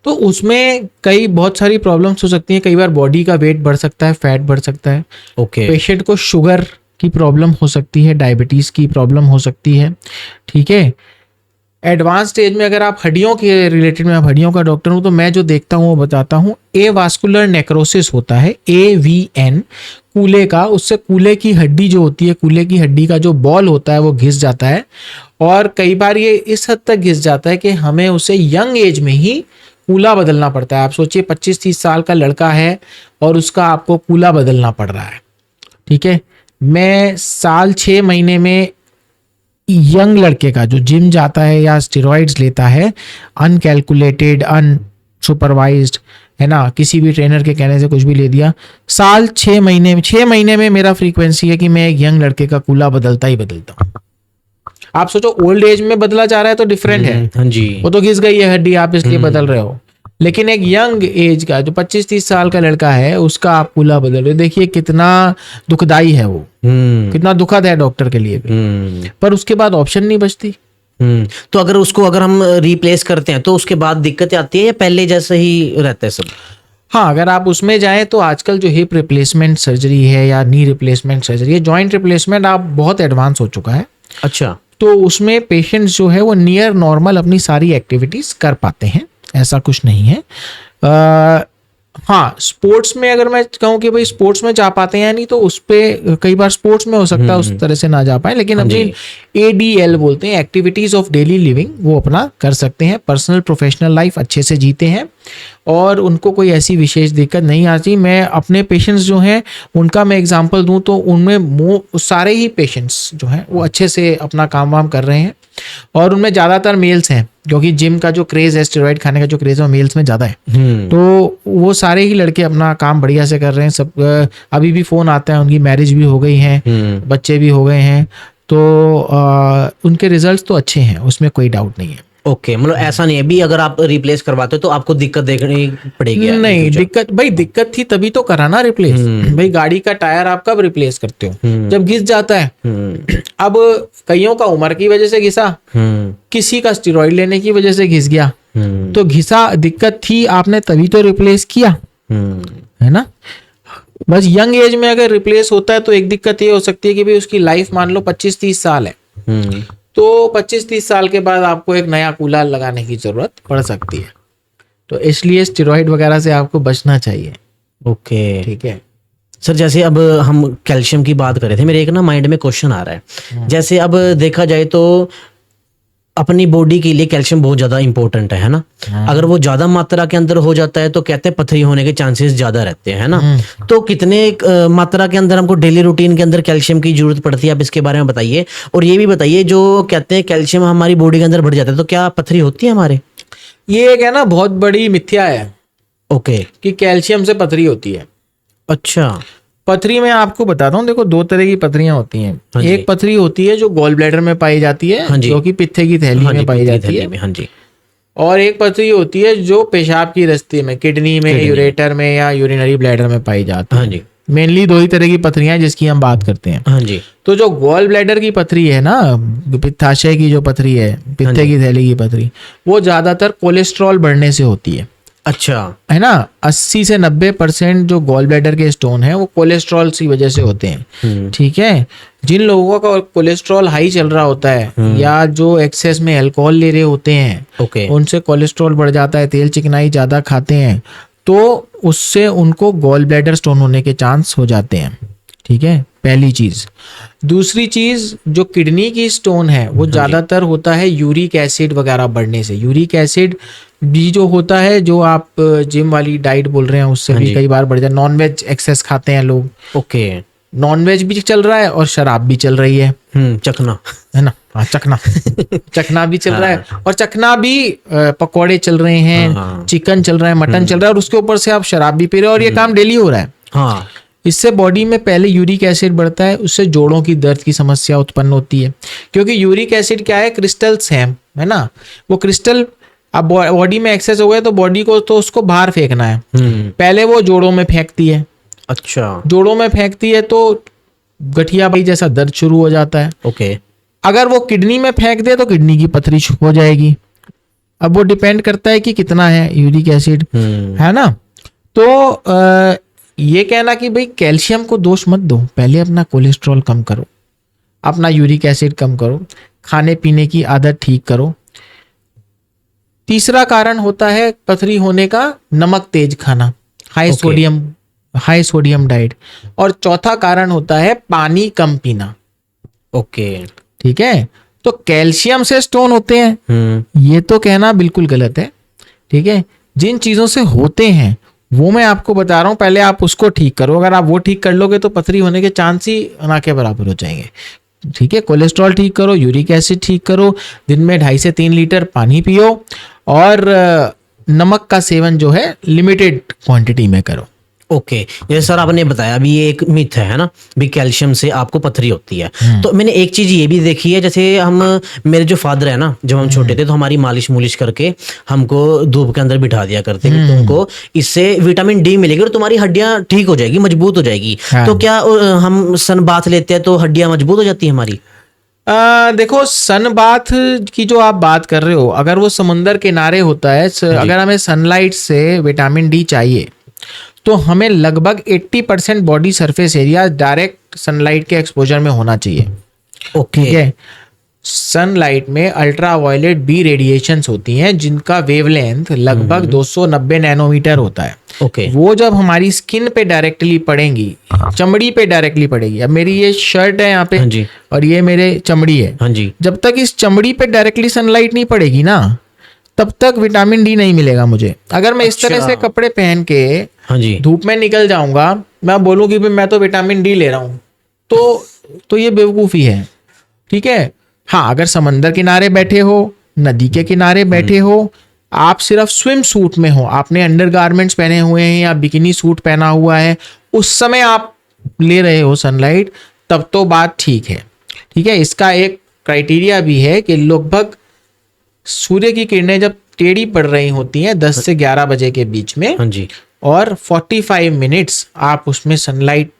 Speaker 2: तो उसमें बहुत सारी प्रॉब्लम्स हो सकती हैं। कई बार बॉडी का वेट बढ़ सकता है, फैट बढ़ सकता है, पेशेंट को शुगर की प्रॉब्लम हो सकती है, डायबिटीज की प्रॉब्लम हो सकती है, ठीक है। एडवांस स्टेज में अगर आप हड्डियों के रिलेटेड में, आप हड्डियों का डॉक्टर हूं, तो मैं जो देखता हूं वो बताता हूं। एवास्कुलर नेक्रोसिस होता है, AVN, कूले का, उससे कूले की हड्डी जो होती है, कूले की हड्डी का जो बॉल होता है वो घिस जाता है, और कई बार ये इस हद तक घिस जाता है कि हमें उसे यंग एज में ही कूला बदलना पड़ता है। आप सोचिए 25-30 साल का लड़का है और उसका आपको कूला बदलना पड़ रहा है, ठीक है। मैं साल 6 महीने में यंग लड़के का जो जिम जाता है या स्टेरॉइड्स लेता है, अनकैलकुलेटेड, अनसुपरवाइज्ड, है ना, किसी भी ट्रेनर के कहने से कुछ भी ले दिया, 6 महीने में मेरा फ्रीक्वेंसी है कि मैं एक यंग लड़के का कूला बदलता ही बदलता हूँ। आप सोचो ओल्ड एज में बदला जा रहा है तो डिफरेंट है,
Speaker 1: हाँ जी,
Speaker 2: वो तो घिस गई है हड्डी, आप इसलिए बदल रहे हो। लेकिन एक यंग एज का जो 25-30 साल का लड़का है, उसका आप कूला बदल रहे हो, देखिए कितना दुखदाई है वो, कितना दुखद है डॉक्टर के लिए भी। पर उसके बाद ऑप्शन नहीं बचती।
Speaker 1: तो अगर हम रिप्लेस करते हैं तो उसके बाद दिक्कत आती है या पहले जैसे ही रहता है सब?
Speaker 2: हाँ, अगर आप उसमें जाएं तो आजकल जो हिप रिप्लेसमेंट सर्जरी है या नी रिप्लेसमेंट सर्जरी है, जॉइंट रिप्लेसमेंट आप बहुत एडवांस हो चुका है।
Speaker 1: अच्छा,
Speaker 2: तो उसमें पेशेंट्स जो है वो नियर नॉर्मल अपनी सारी एक्टिविटीज कर पाते हैं, ऐसा कुछ नहीं है। हाँ, स्पोर्ट्स में अगर मैं कहूँ कि भाई स्पोर्ट्स में जा पाते हैं, नहीं तो उस पे कई बार स्पोर्ट्स में हो सकता है उस तरह से ना जा पाए, लेकिन अपनी ADL बोलते हैं, एक्टिविटीज ऑफ डेली लिविंग, वो अपना कर सकते हैं, पर्सनल प्रोफेशनल लाइफ अच्छे से जीते हैं और उनको कोई ऐसी विशेष दिक्कत नहीं आती। मैं अपने पेशेंट्स जो हैं उनका मैं एग्जांपल दूं तो उनमें सारे ही पेशेंट्स जो हैं वो अच्छे से अपना काम वाम कर रहे हैं, और उनमें ज़्यादातर मेल्स हैं, क्योंकि जिम का जो क्रेज है, स्टेरॉइड खाने का जो क्रेज है, मेल्स में ज्यादा है।
Speaker 1: हम्म।
Speaker 2: तो वो सारे ही लड़के अपना काम बढ़िया से कर रहे हैं सब। अभी भी फोन आता है, उनकी मैरिज भी हो गई है, बच्चे भी हो गए हैं, तो उनके रिजल्ट्स तो अच्छे हैं, उसमें कोई डाउट नहीं है।
Speaker 1: ओके, मतलब ऐसा नहीं है भी अगर आप रिप्लेस करवाते हो तो आपको दिक्कत देखनी पड़ेगी?
Speaker 2: नहीं दिक्कत, भाई दिक्कत थी तभी तो करा ना रिप्लेस। भाई गाड़ी का टायर आप कब रिप्लेस करते हो? जब घिस जाता है। अब कईयों का उम्र की वजह से घिसा, किसी का स्टेरॉइड लेने की वजह से घिस गया, तो घिसा, दिक्कत थी, आपने तभी तो रिप्लेस किया, है ना। बस यंग एज में अगर रिप्लेस होता है तो एक दिक्कत ये हो सकती है कि भाई उसकी लाइफ मान लो 25-30 साल है, तो 25-30 साल के बाद आपको एक नया कूलर लगाने की जरूरत पड़ सकती है। तो इसलिए स्टेरॉइड वगैरह से आपको बचना चाहिए।
Speaker 1: ओके,
Speaker 2: ठीक है
Speaker 1: सर। जैसे अब हम कैल्शियम की बात कर रहे थे, मेरे एक ना माइंड में क्वेश्चन आ रहा है। जैसे अब देखा जाए तो अपनी बॉडी के लिए कैल्शियम बहुत ज्यादा इंपॉर्टेंट है ना। अगर वो ज्यादा मात्रा के अंदर हो जाता है तो कहते हैं पथरी होने के चांसेस ज्यादा रहते हैं, है ना। तो कितने मात्रा के अंदर हमको डेली रूटीन के अंदर कैल्शियम की जरूरत पड़ती है, आप इसके बारे में बताइए। और ये भी बताइए, जो कहते हैं कैल्शियम हमारी बॉडी के अंदर बढ़ जाता है तो क्या पथरी होती है हमारे?
Speaker 2: ये एक है ना बहुत बड़ी मिथ्या है।
Speaker 1: ओके,
Speaker 2: कि कैल्शियम से पथरी होती है।
Speaker 1: अच्छा।
Speaker 2: पथरी में आपको बताता हूँ, देखो दो तरह की पथरियां होती हैं। एक पथरी होती है जो गॉल ब्लैडर में पाई जाती है, जो कि पित्ते की थैली में पाई जाती है।
Speaker 1: हाँ जी।
Speaker 2: और एक पथरी होती है जो पेशाब की रस्ते में, किडनी में, यूरेटर में या यूरिनरी ब्लैडर में पाई जाती है।
Speaker 1: हाँ जी।
Speaker 2: मेनली दो ही तरह की पथरियां हैं जिसकी हम बात करते हैं।
Speaker 1: हाँ जी।
Speaker 2: तो जो गॉल ब्लैडर की पथरी है ना, पित्ताशय की जो पथरी है, पित्ते की थैली की पथरी, वो ज्यादातर कोलेस्ट्रॉल बढ़ने से होती है।
Speaker 1: अच्छा,
Speaker 2: है ना। 80 से 90% जो गॉल ब्लैडर के स्टोन है वो कोलेस्ट्रॉल की वजह से होते हैं। ठीक है। जिन लोगों का कोलेस्ट्रॉल हाई चल रहा होता है या जो एक्सेस में अल्कोहल ले रहे होते हैं,
Speaker 1: ओके,
Speaker 2: उनसे कोलेस्ट्रॉल बढ़ जाता है, तेल चिकनाई ज्यादा खाते हैं, तो उससे उनको गॉल ब्लैडर स्टोन होने के चांस हो जाते हैं। ठीक है, पहली चीज। दूसरी चीज, जो किडनी की स्टोन है वो ज्यादातर होता है यूरिक एसिड वगैरह बढ़ने से। यूरिक एसिड भी जो होता है, जो आप जिम वाली डाइट बोल रहे हैं, उससे भी कई बार बढ़ जाए। नॉनवेज एक्सेस खाते हैं लोग।
Speaker 1: ओके,
Speaker 2: नॉनवेज भी चल रहा है और शराब भी चल रही है।
Speaker 1: चखना,
Speaker 2: है ना। हाँ, चखना चखना भी चल रहा है, और चखना भी पकौड़े चल रहे हैं, चिकन चल रहा है, मटन चल रहा है, और उसके ऊपर से आप शराब भी पी रहे हो, और ये काम डेली हो रहा है।
Speaker 1: हाँ।
Speaker 2: इससे बॉडी में पहले यूरिक एसिड बढ़ता है, उससे जोड़ों की दर्द की समस्या उत्पन्न होती है। क्योंकि यूरिक एसिड क्या है, क्रिस्टल्स हैं, है ना। वो क्रिस्टल अब बॉडी में एक्सेस हो गया तो बॉडी को तो उसको बाहर फेंकना है, पहले वो जोड़ों में फेंकती है।
Speaker 1: अच्छा,
Speaker 2: जोड़ों में फेंकती है तो गठिया बाई जैसा दर्द शुरू हो जाता है।
Speaker 1: ओके।
Speaker 2: अगर वो किडनी में फेंक दे तो किडनी की पथरी हो जाएगी। अब वो डिपेंड करता है कि कितना है यूरिक एसिड, है ना। तो ये कहना कि भाई कैल्शियम को दोष मत दो, पहले अपना कोलेस्ट्रॉल कम करो, अपना यूरिक एसिड कम करो, खाने पीने की आदत ठीक करो। तीसरा कारण होता है पथरी होने का, नमक तेज खाना, हाई सोडियम डाइट। और चौथा कारण होता है पानी कम पीना।
Speaker 1: ओके,
Speaker 2: ठीक है। तो कैल्शियम से स्टोन होते हैं, ये तो कहना बिल्कुल गलत है। ठीक है। जिन चीजों से होते हैं वो मैं आपको बता रहा हूं, पहले आप उसको ठीक करो। अगर आप वो ठीक कर लोगे तो पथरी होने के चांस ही ना के बराबर हो जाएंगे। ठीक है। कोलेस्ट्रॉल ठीक करो, यूरिक एसिड ठीक करो, दिन में 2.5 से 3 लीटर पानी पियो, और नमक का सेवन जो है लिमिटेड क्वांटिटी में करो।
Speaker 1: ओके, जैसे सर आपने बताया अभी ये एक मिथ है ना, भी कैल्शियम से आपको पथरी होती है। तो मैंने एक चीज ये भी देखी है, जैसे हम, मेरे जो फादर है ना, जब हम छोटे थे तो हमारी मालिश मुलिश करके हमको धूप के अंदर बिठा दिया करते कि तुमको इससे विटामिन डी मिलेगी और तुम्हारी हड्डियां ठीक हो जाएगी, मजबूत हो जाएगी। तो क्या हम सन बाथ लेते हैं तो हड्डियां मजबूत हो जाती है हमारी?
Speaker 2: देखो, सन बाथ की जो आप बात कर रहे हो, अगर वो समुंदर किनारे होता है, अगर हमें सनलाइट से विटामिन डी चाहिए तो हमें लगभग 80% body surface area direct sunlight के एक्सपोजर में होना चाहिए।
Speaker 1: ओके।
Speaker 2: ठीक है। सनलाइट में अल्ट्रावायलेट बी रेडिएशंस होती हैं जिनका वेवलेंथ लगभग 290 नैनोमीटर होता है।
Speaker 1: ओके।
Speaker 2: वो जब हमारी स्किन पे डायरेक्टली पड़ेंगी, चमड़ी पे डायरेक्टली पड़ेगी। अब मेरी ये शर्ट है यहाँ पे,
Speaker 1: हाँ जी,
Speaker 2: और ये मेरे चमड़ी है।
Speaker 1: हाँ जी।
Speaker 2: जब तक इस चमड़ी पे डायरेक्टली सनलाइट नहीं पड़ेगी ना, तब तक विटामिन डी नहीं मिलेगा मुझे। अगर मैं इस तरह से कपड़े पहन के
Speaker 1: हाँ जी,
Speaker 2: धूप में निकल जाऊंगा, मैं बोलूँ कि मैं तो विटामिन डी ले रहा हूँ, तो ये बेवकूफ़ी है। ठीक है। हाँ, अगर समंदर किनारे बैठे हो नदी के किनारे बैठे हो, आप सिर्फ स्विम सूट में हो, आपने अंडरगारमेंट्स पहने हुए हैं या बिकिनी सूट पहना हुआ है, उस समय आप ले रहे हो सनलाइट, तब तो बात ठीक है। ठीक है, इसका एक क्राइटेरिया भी है कि लगभग सूर्य की किरणें जब टेढ़ी पड़ रही होती हैं 10 से 11 बजे के बीच में,
Speaker 1: हाँ जी,
Speaker 2: और 45 मिनट्स आप उसमें सनलाइट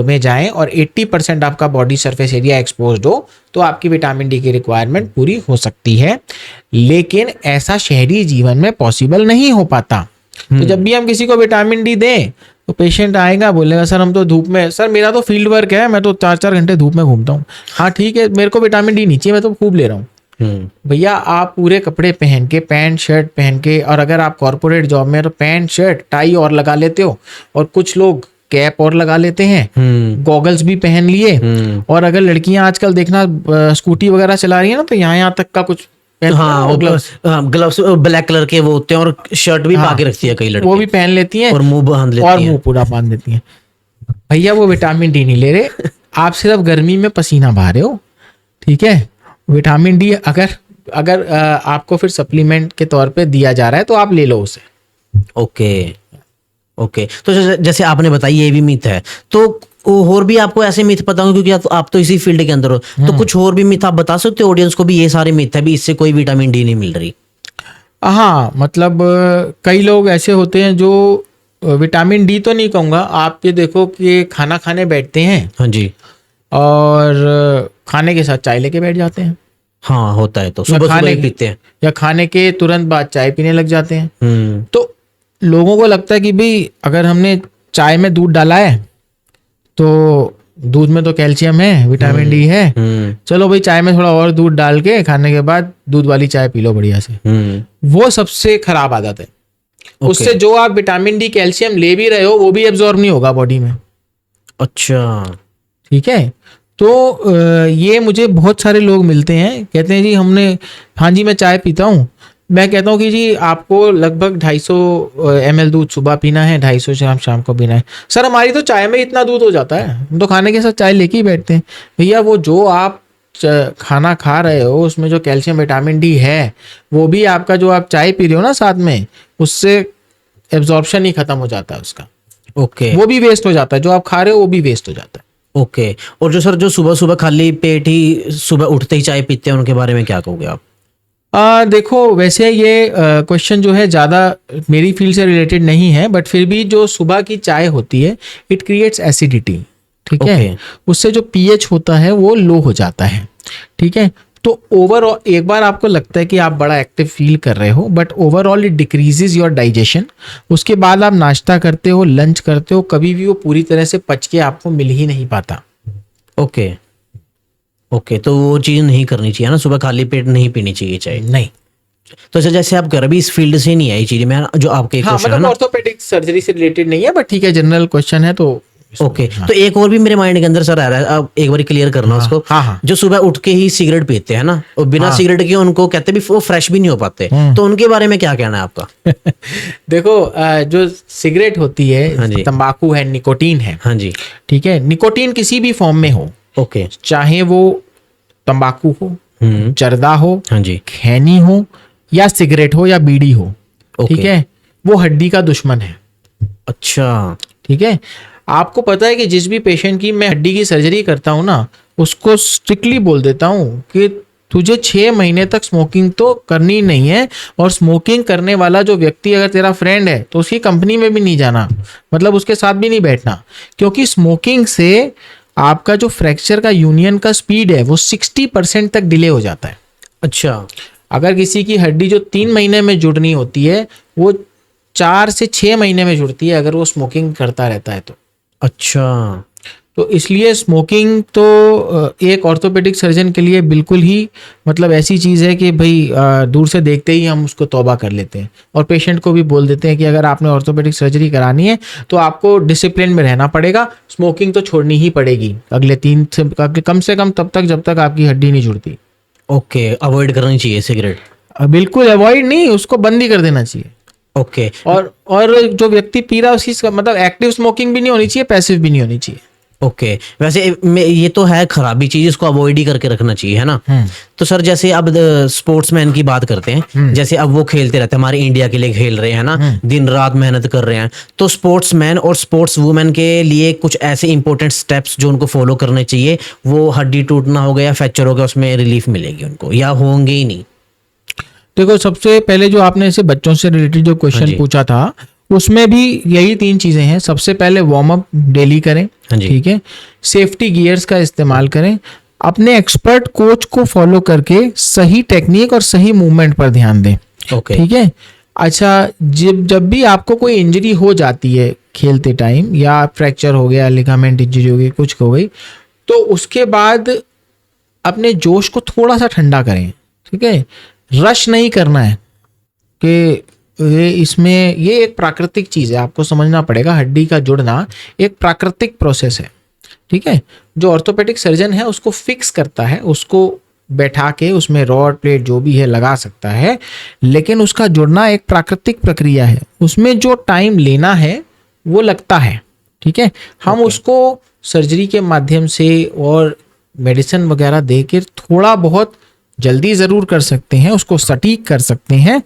Speaker 2: में जाएं और 80% आपका बॉडी सरफेस एरिया एक्सपोज्ड हो, तो आपकी विटामिन डी की रिक्वायरमेंट पूरी हो सकती है। लेकिन ऐसा शहरी जीवन में पॉसिबल नहीं हो पाता। तो जब भी हम किसी को विटामिन डी दें तो पेशेंट आएगा, बोलेगा सर हम तो धूप में, सर मेरा तो फील्ड वर्क है, मैं तो 4-4 घंटे धूप में घूमता हूँ। हाँ ठीक है, मेरे को विटामिन डी नहीं चाहिए, मैं तो खूब ले रहा हूँ। भैया आप पूरे कपड़े पहन के, पैंट शर्ट पहन के, और अगर आप कॉर्पोरेट जॉब में तो पैंट शर्ट टाई और लगा लेते हो, और कुछ लोग कैप और लगा लेते हैं, गॉगल्स भी पहन लिए, और अगर लड़कियां आजकल देखना स्कूटी वगैरह चला रही है ना, तो यहाँ तक का कुछ
Speaker 1: हाँ, वो ग्लव्स ब्लैक कलर के वो होते हैं, और शर्ट भी पा के रखती है कई लड़की,
Speaker 2: वो भी पहन लेती हैं,
Speaker 1: और मुंह बांध लेती
Speaker 2: और
Speaker 1: हैं।
Speaker 2: मुंह पूरा बांध देती हैं। भैया वो विटामिन डी नहीं ले रहे, आप सिर्फ गर्मी में पसीना बहा रहे हो। ठीक है, विटामिन डी अगर आपको फिर सप्लीमेंट के तौर पे दिया जा रहा है तो आप ले लो उसे।
Speaker 1: ओके, तो जैसे आपने बताई ये भी मिथ है, तो और भी आपको ऐसे मिथ पता होंगे, क्योंकि आप तो इसी फील्ड के अंदर हो, तो कुछ और भी मिथ आप बता सकते हो ऑडियंस को भी, ये सारे मिथ है भी इससे कोई विटामिन डी नहीं मिल रही?
Speaker 2: हाँ, मतलब कई लोग ऐसे होते हैं जो विटामिन डी तो नहीं कहूँगा, आप ये देखो कि खाना खाने बैठते हैं,
Speaker 1: हाँ जी,
Speaker 2: और खाने के साथ चाय लेके बैठ जाते हैं।
Speaker 1: हाँ होता है, तो सुबह सुबह पीते हैं,
Speaker 2: या खाने के तुरंत बाद चाय पीने लग जाते हैं। तो लोगों को लगता है कि भाई अगर हमने चाय में दूध डाला है तो दूध में तो कैल्शियम है, विटामिन डी है, चलो भाई चाय में थोड़ा और दूध डाल के खाने के बाद दूध वाली चाय पी लो बढ़िया से। वो सबसे खराब आदत है। उससे जो आप विटामिन डी कैल्शियम ले भी रहे हो वो भी एब्जॉर्ब नहीं होगा बॉडी में।
Speaker 1: अच्छा,
Speaker 2: ठीक है, तो ये मुझे बहुत सारे लोग मिलते हैं, कहते हैं जी हमने, हाँ जी मैं चाय पीता हूँ। मैं कहता हूँ कि जी आपको लगभग 250 ml दूध सुबह पीना है, 250 ग्राम शाम को पीना है। सर हमारी तो चाय में इतना दूध हो जाता है, हम तो खाने के साथ चाय लेके ही बैठते हैं। भैया वो जो आप खाना खा रहे हो उसमें जो कैल्शियम विटामिन डी है, वो भी आपका जो आप चाय पी रहे हो ना साथ में, उससे एब्जॉर्प्शन ही खत्म हो जाता है उसका।
Speaker 1: ओके,
Speaker 2: वो भी वेस्ट हो जाता है, जो आप खा रहे हो वो भी वेस्ट हो जाता है।
Speaker 1: ओके। और जो सर जो सुबह सुबह खाली पेट ही सुबह उठते ही चाय पीते हैं, उनके बारे में क्या कहोगे आप?
Speaker 2: देखो वैसे ये क्वेश्चन जो है ज़्यादा मेरी फील्ड से रिलेटेड नहीं है, बट फिर भी जो सुबह की चाय होती है इट क्रिएट्स एसिडिटी। ठीक है, उससे जो पीएच होता है वो लो हो जाता है। ठीक है, तो ओवरऑल एक बार आपको लगता है कि आप बड़ा एक्टिव फील कर रहे हो, but overall it decreases your digestion. उसके बाद आप नाश्ता करते हो, लंच करते हो, कभी भी वो पूरी तरह से पच के आपको मिल ही नहीं पाता।
Speaker 1: ओके, ओके, तो वो चीज़ नहीं करनी चाहिए ना, सुबह खाली पेट नहीं पीनी चाहिए चाय?
Speaker 2: नहीं।
Speaker 1: तो जैसे आप कर अभी इस फील्ड से नहीं आई चीज़ में, जो आपके
Speaker 2: हाँ,
Speaker 1: क्वेश्चन है
Speaker 2: मतलब
Speaker 1: ना,
Speaker 2: ऑर्थोपेडिक सर्जरी से रिलेटेड नहीं है, बट ठीक है जनरल क्वेश्चन है तो
Speaker 1: ओके। तो एक और भी मेरे माइंड के अंदर सर आ रहा है, आप एक बार क्लियर करना उसको।
Speaker 2: हाँ।
Speaker 1: जो सुबह उठ के ही सिगरेट पीते हैं ना, और बिना सिगरेट के उनको कहते भी वो फ्रेश भी नहीं हो पाते, तो उनके बारे में क्या कहना है आपका?
Speaker 2: देखो जो सिगरेट होती
Speaker 1: हाँ जी।
Speaker 2: है, तंबाकू है, निकोटीन है।
Speaker 1: हाँ जी,
Speaker 2: ठीक है, निकोटीन किसी भी फॉर्म में हो,
Speaker 1: ओके,
Speaker 2: चाहे वो तंबाकू हो, जर्दा हो,
Speaker 1: हाँ जी,
Speaker 2: खैनी हो, या सिगरेट हो, या बीड़ी हो,
Speaker 1: ओके।
Speaker 2: ठीक है, वो हड्डी का दुश्मन है।
Speaker 1: अच्छा,
Speaker 2: ठीक है, आपको पता है कि जिस भी पेशेंट की मैं हड्डी की सर्जरी करता हूँ ना, उसको स्ट्रिक्टली बोल देता हूँ कि तुझे 6 महीने तक स्मोकिंग तो करनी नहीं है, और स्मोकिंग करने वाला जो व्यक्ति अगर तेरा फ्रेंड है तो उसकी कंपनी में भी नहीं जाना, मतलब उसके साथ भी नहीं बैठना, क्योंकि स्मोकिंग से आपका जो फ्रैक्चर का यूनियन का स्पीड है वो 60% तक डिले हो जाता है।
Speaker 1: अच्छा,
Speaker 2: अगर किसी की हड्डी जो 3 महीने में जुड़नी होती है वो 4 से 6 महीने में जुड़ती है अगर वो स्मोकिंग करता रहता है तो।
Speaker 1: अच्छा,
Speaker 2: तो इसलिए स्मोकिंग तो एक ऑर्थोपेडिक सर्जन के लिए बिल्कुल ही मतलब ऐसी चीज़ है कि भाई दूर से देखते ही हम उसको तौबा कर लेते हैं, और पेशेंट को भी बोल देते हैं कि अगर आपने ऑर्थोपेडिक सर्जरी करानी है तो आपको डिसिप्लिन में रहना पड़ेगा, स्मोकिंग तो छोड़नी ही पड़ेगी अगले 3 से कम तब तक जब तक आपकी हड्डी नहीं जुड़ती।
Speaker 1: ओके, अवॉइड करनी चाहिए सिगरेट?
Speaker 2: बिल्कुल अवॉइड नहीं, उसको बंद ही कर देना चाहिए।
Speaker 1: ओके,
Speaker 2: और जो व्यक्ति पी रहा है उसकी मतलब एक्टिव स्मोकिंग भी नहीं होनी चाहिए, पैसिव भी नहीं होनी चाहिए।
Speaker 1: ओके वैसे ये तो है खराबी चीज, इसको अवॉइड ही करके रखना चाहिए, है ना। तो सर जैसे अब स्पोर्ट्समैन की बात करते हैं, जैसे अब वो खेलते रहते हैं, हमारे इंडिया के लिए खेल रहे हैं ना, दिन रात मेहनत कर रहे हैं, तो स्पोर्ट्समैन और स्पोर्ट्स वुमेन के लिए कुछ ऐसे इंपॉर्टेंट स्टेप्स जो उनको फॉलो करने चाहिए, वो हड्डी टूटना हो गया, फ्रैक्चर हो गया, उसमें रिलीफ मिलेगी उनको या होंगे ही नहीं?
Speaker 2: देखो, सबसे पहले जो आपने ऐसे बच्चों से रिलेटेड जो क्वेश्चन पूछा था, उसमें भी यही 3 चीजें हैं। सबसे पहले वार्म अप डेली करें, ठीक है। सेफ्टी गियर्स का इस्तेमाल करें, अपने एक्सपर्ट कोच को फॉलो करके सही टेक्निक और सही मूवमेंट पर ध्यान दें, ठीक है। अच्छा, जब भी आपको कोई इंजरी हो जाती है खेलते टाइम, या फ्रैक्चर हो गया, लिगामेंट इंजरी हो गई, कुछ हो गई, तो उसके बाद अपने जोश को थोड़ा सा ठंडा करें, ठीक है। रश नहीं करना है कि ये एक प्राकृतिक चीज है, आपको समझना पड़ेगा। हड्डी का जुड़ना एक प्राकृतिक प्रोसेस है, ठीक है। जो ऑर्थोपेडिक सर्जन है उसको फिक्स करता है, उसको बैठा के उसमें रॉड प्लेट जो भी है लगा सकता है, लेकिन उसका जुड़ना एक प्राकृतिक प्रक्रिया है। उसमें जो टाइम लेना है वो लगता है, ठीक है। हम उसको सर्जरी के माध्यम से और मेडिसिन वगैरह दे के थोड़ा बहुत जल्दी ज़रूर कर सकते हैं, उसको सटीक कर सकते हैं,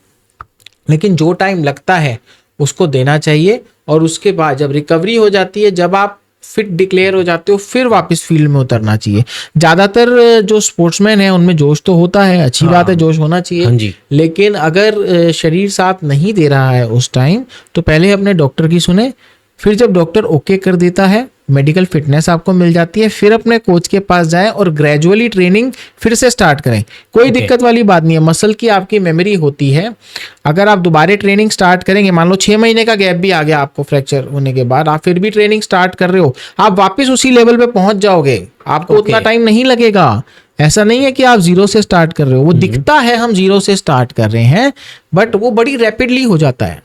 Speaker 2: लेकिन जो टाइम लगता है उसको देना चाहिए। और उसके बाद जब रिकवरी हो जाती है, जब आप फिट डिक्लेयर हो जाते हो, फिर वापस फील्ड में उतरना चाहिए। ज़्यादातर जो स्पोर्ट्समैन है उनमें जोश तो होता है, अच्छी बात है, जोश होना चाहिए, लेकिन अगर शरीर साथ नहीं दे रहा है उस टाइम, तो पहले अपने डॉक्टर की सुने, फिर जब डॉक्टर ओके कर देता है, मेडिकल फिटनेस आपको मिल जाती है, फिर अपने कोच के पास जाएं और ग्रेजुअली ट्रेनिंग फिर से स्टार्ट करें। कोई दिक्कत वाली बात नहीं है, मसल की आपकी मेमोरी होती है। अगर आप दोबारा ट्रेनिंग स्टार्ट करेंगे, मान लो 6 महीने का गैप भी आ गया आपको फ्रैक्चर होने के बाद, आप फिर भी ट्रेनिंग स्टार्ट कर रहे हो, आप वापस उसी लेवल पे पहुंच जाओगे, आपको उतना टाइम नहीं लगेगा। ऐसा नहीं है कि आप 0 से स्टार्ट कर रहे हो, वो दिखता है हम 0 से स्टार्ट कर रहे हैं, बट वो बड़ी रैपिडली हो जाता है,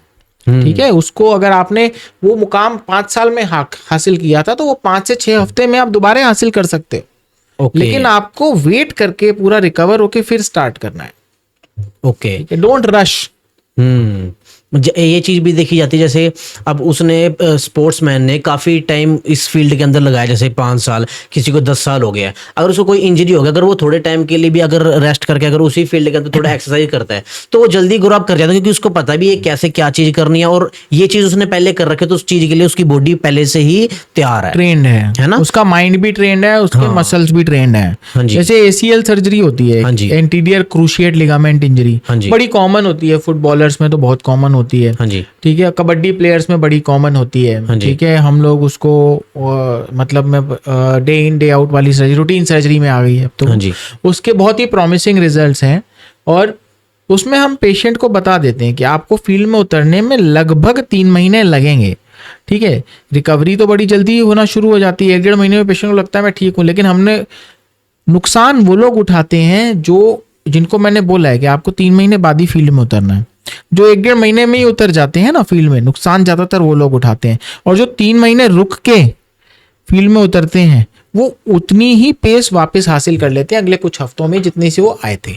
Speaker 2: ठीक है। उसको अगर आपने वो मुकाम 5 साल में हासिल किया था, तो वो 5 से 6 हफ्ते में आप दोबारा हासिल कर सकते हो, लेकिन आपको वेट करके पूरा रिकवर होके फिर स्टार्ट करना है।
Speaker 1: Okay,
Speaker 2: don't rush.
Speaker 1: ये चीज भी देखी जाती है, जैसे अब उसने स्पोर्ट्समैन ने काफी टाइम इस फील्ड के अंदर लगाया, जैसे 5 साल, किसी को 10 साल हो गया, अगर उसको कोई इंजरी हो गया, अगर वो थोड़े टाइम के लिए भी अगर रेस्ट करके अगर उसी फील्ड के अंदर थोड़ा एक्सरसाइज करता है, तो वो जल्दी ग्रो अप कर जाता है, क्योंकि उसको पता भी है कैसे क्या चीज करनी है, और ये चीज उसने पहले कर रखे, तो उस चीज के लिए उसकी बॉडी पहले से ही तैयार है,
Speaker 2: ट्रेंड है ना, उसका माइंड भी ट्रेंड है, उसके मसल्स भी ट्रेंड है। जैसे ACL सर्जरी होती है, एंटीरियर क्रूशिएट लिगामेंट इंजरी, बड़ी कॉमन होती है, फुटबॉलर्स में तो बहुत कॉमन होती है, ठीक है। कबड्डी प्लेयर्स में बड़ी कॉमन होती है, ठीक है। हम लोग उसको मतलब में डे इन डे आउट वाली सर्जरी, रूटीन सर्जरी में आ गई है, तो उसके बहुत ही प्रॉमिसिंग रिजल्ट्स हैं, और उसमें हम पेशेंट को बता देते हैं कि आपको फील्ड में उतरने में लगभग 3 महीने लगेंगे, ठीक है। रिकवरी तो बड़ी जल्दी होना शुरू हो जाती है, 1-1.5 महीने में पेशेंट को लगता है मैं ठीक हूँ, लेकिन हमने नुकसान वो लोग उठाते हैं जिनको मैंने बोला है कि आपको 3 महीने बाद ही फील्ड में उतरना है। जो 1-1.5 महीने में ही उतर जाते हैं ना फील्ड में, नुकसान ज्यादातर वो लोग उठाते हैं, और जो 3 महीने रुक के फील्ड में उतरते हैं, वो उतनी ही पेस वापस हासिल कर लेते हैं अगले कुछ हफ्तों में जितने से वो आए थे।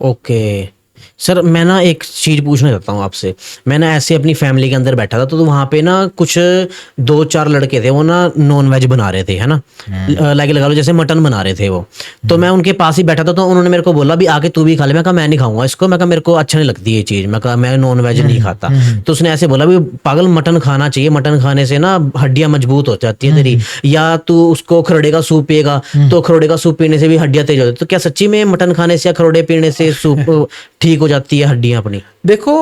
Speaker 1: ओके सर, मैं ना एक चीज़ पूछना चाहता हूँ आपसे। मैं ना ऐसे अपनी फैमिली के अंदर बैठा था, तो वहाँ पे ना कुछ 2-4 लड़के थे, वो ना नॉन वेज बना रहे थे, है ना, लाइक लगा लो जैसे मटन बना रहे थे वो। तो मैं उनके पास ही बैठा था, तो उन्होंने मेरे को बोला भी आके तू भी खा ले। मैं कहा मैं नहीं खाऊंगा इसको, मैं कहा मेरे को अच्छा नहीं लगती ये चीज़, मैं कहा मैं नॉन वेज नहीं खाता। तो उसने ऐसे बोला भी पागल, मटन खाना चाहिए, मटन खाने से ना हड्डियाँ मजबूत हो जाती है तेरी, या तू उसको खरोड़े का सूप पिएगा, तो खरोड़े का सूप पीने से भी हड्डियाँ तेज हो जाती है। तो क्या सच्ची में मटन खाने से या खरोड़े पीने से सूप ठीक हो जाती है हड्डियां अपनी?
Speaker 2: देखो,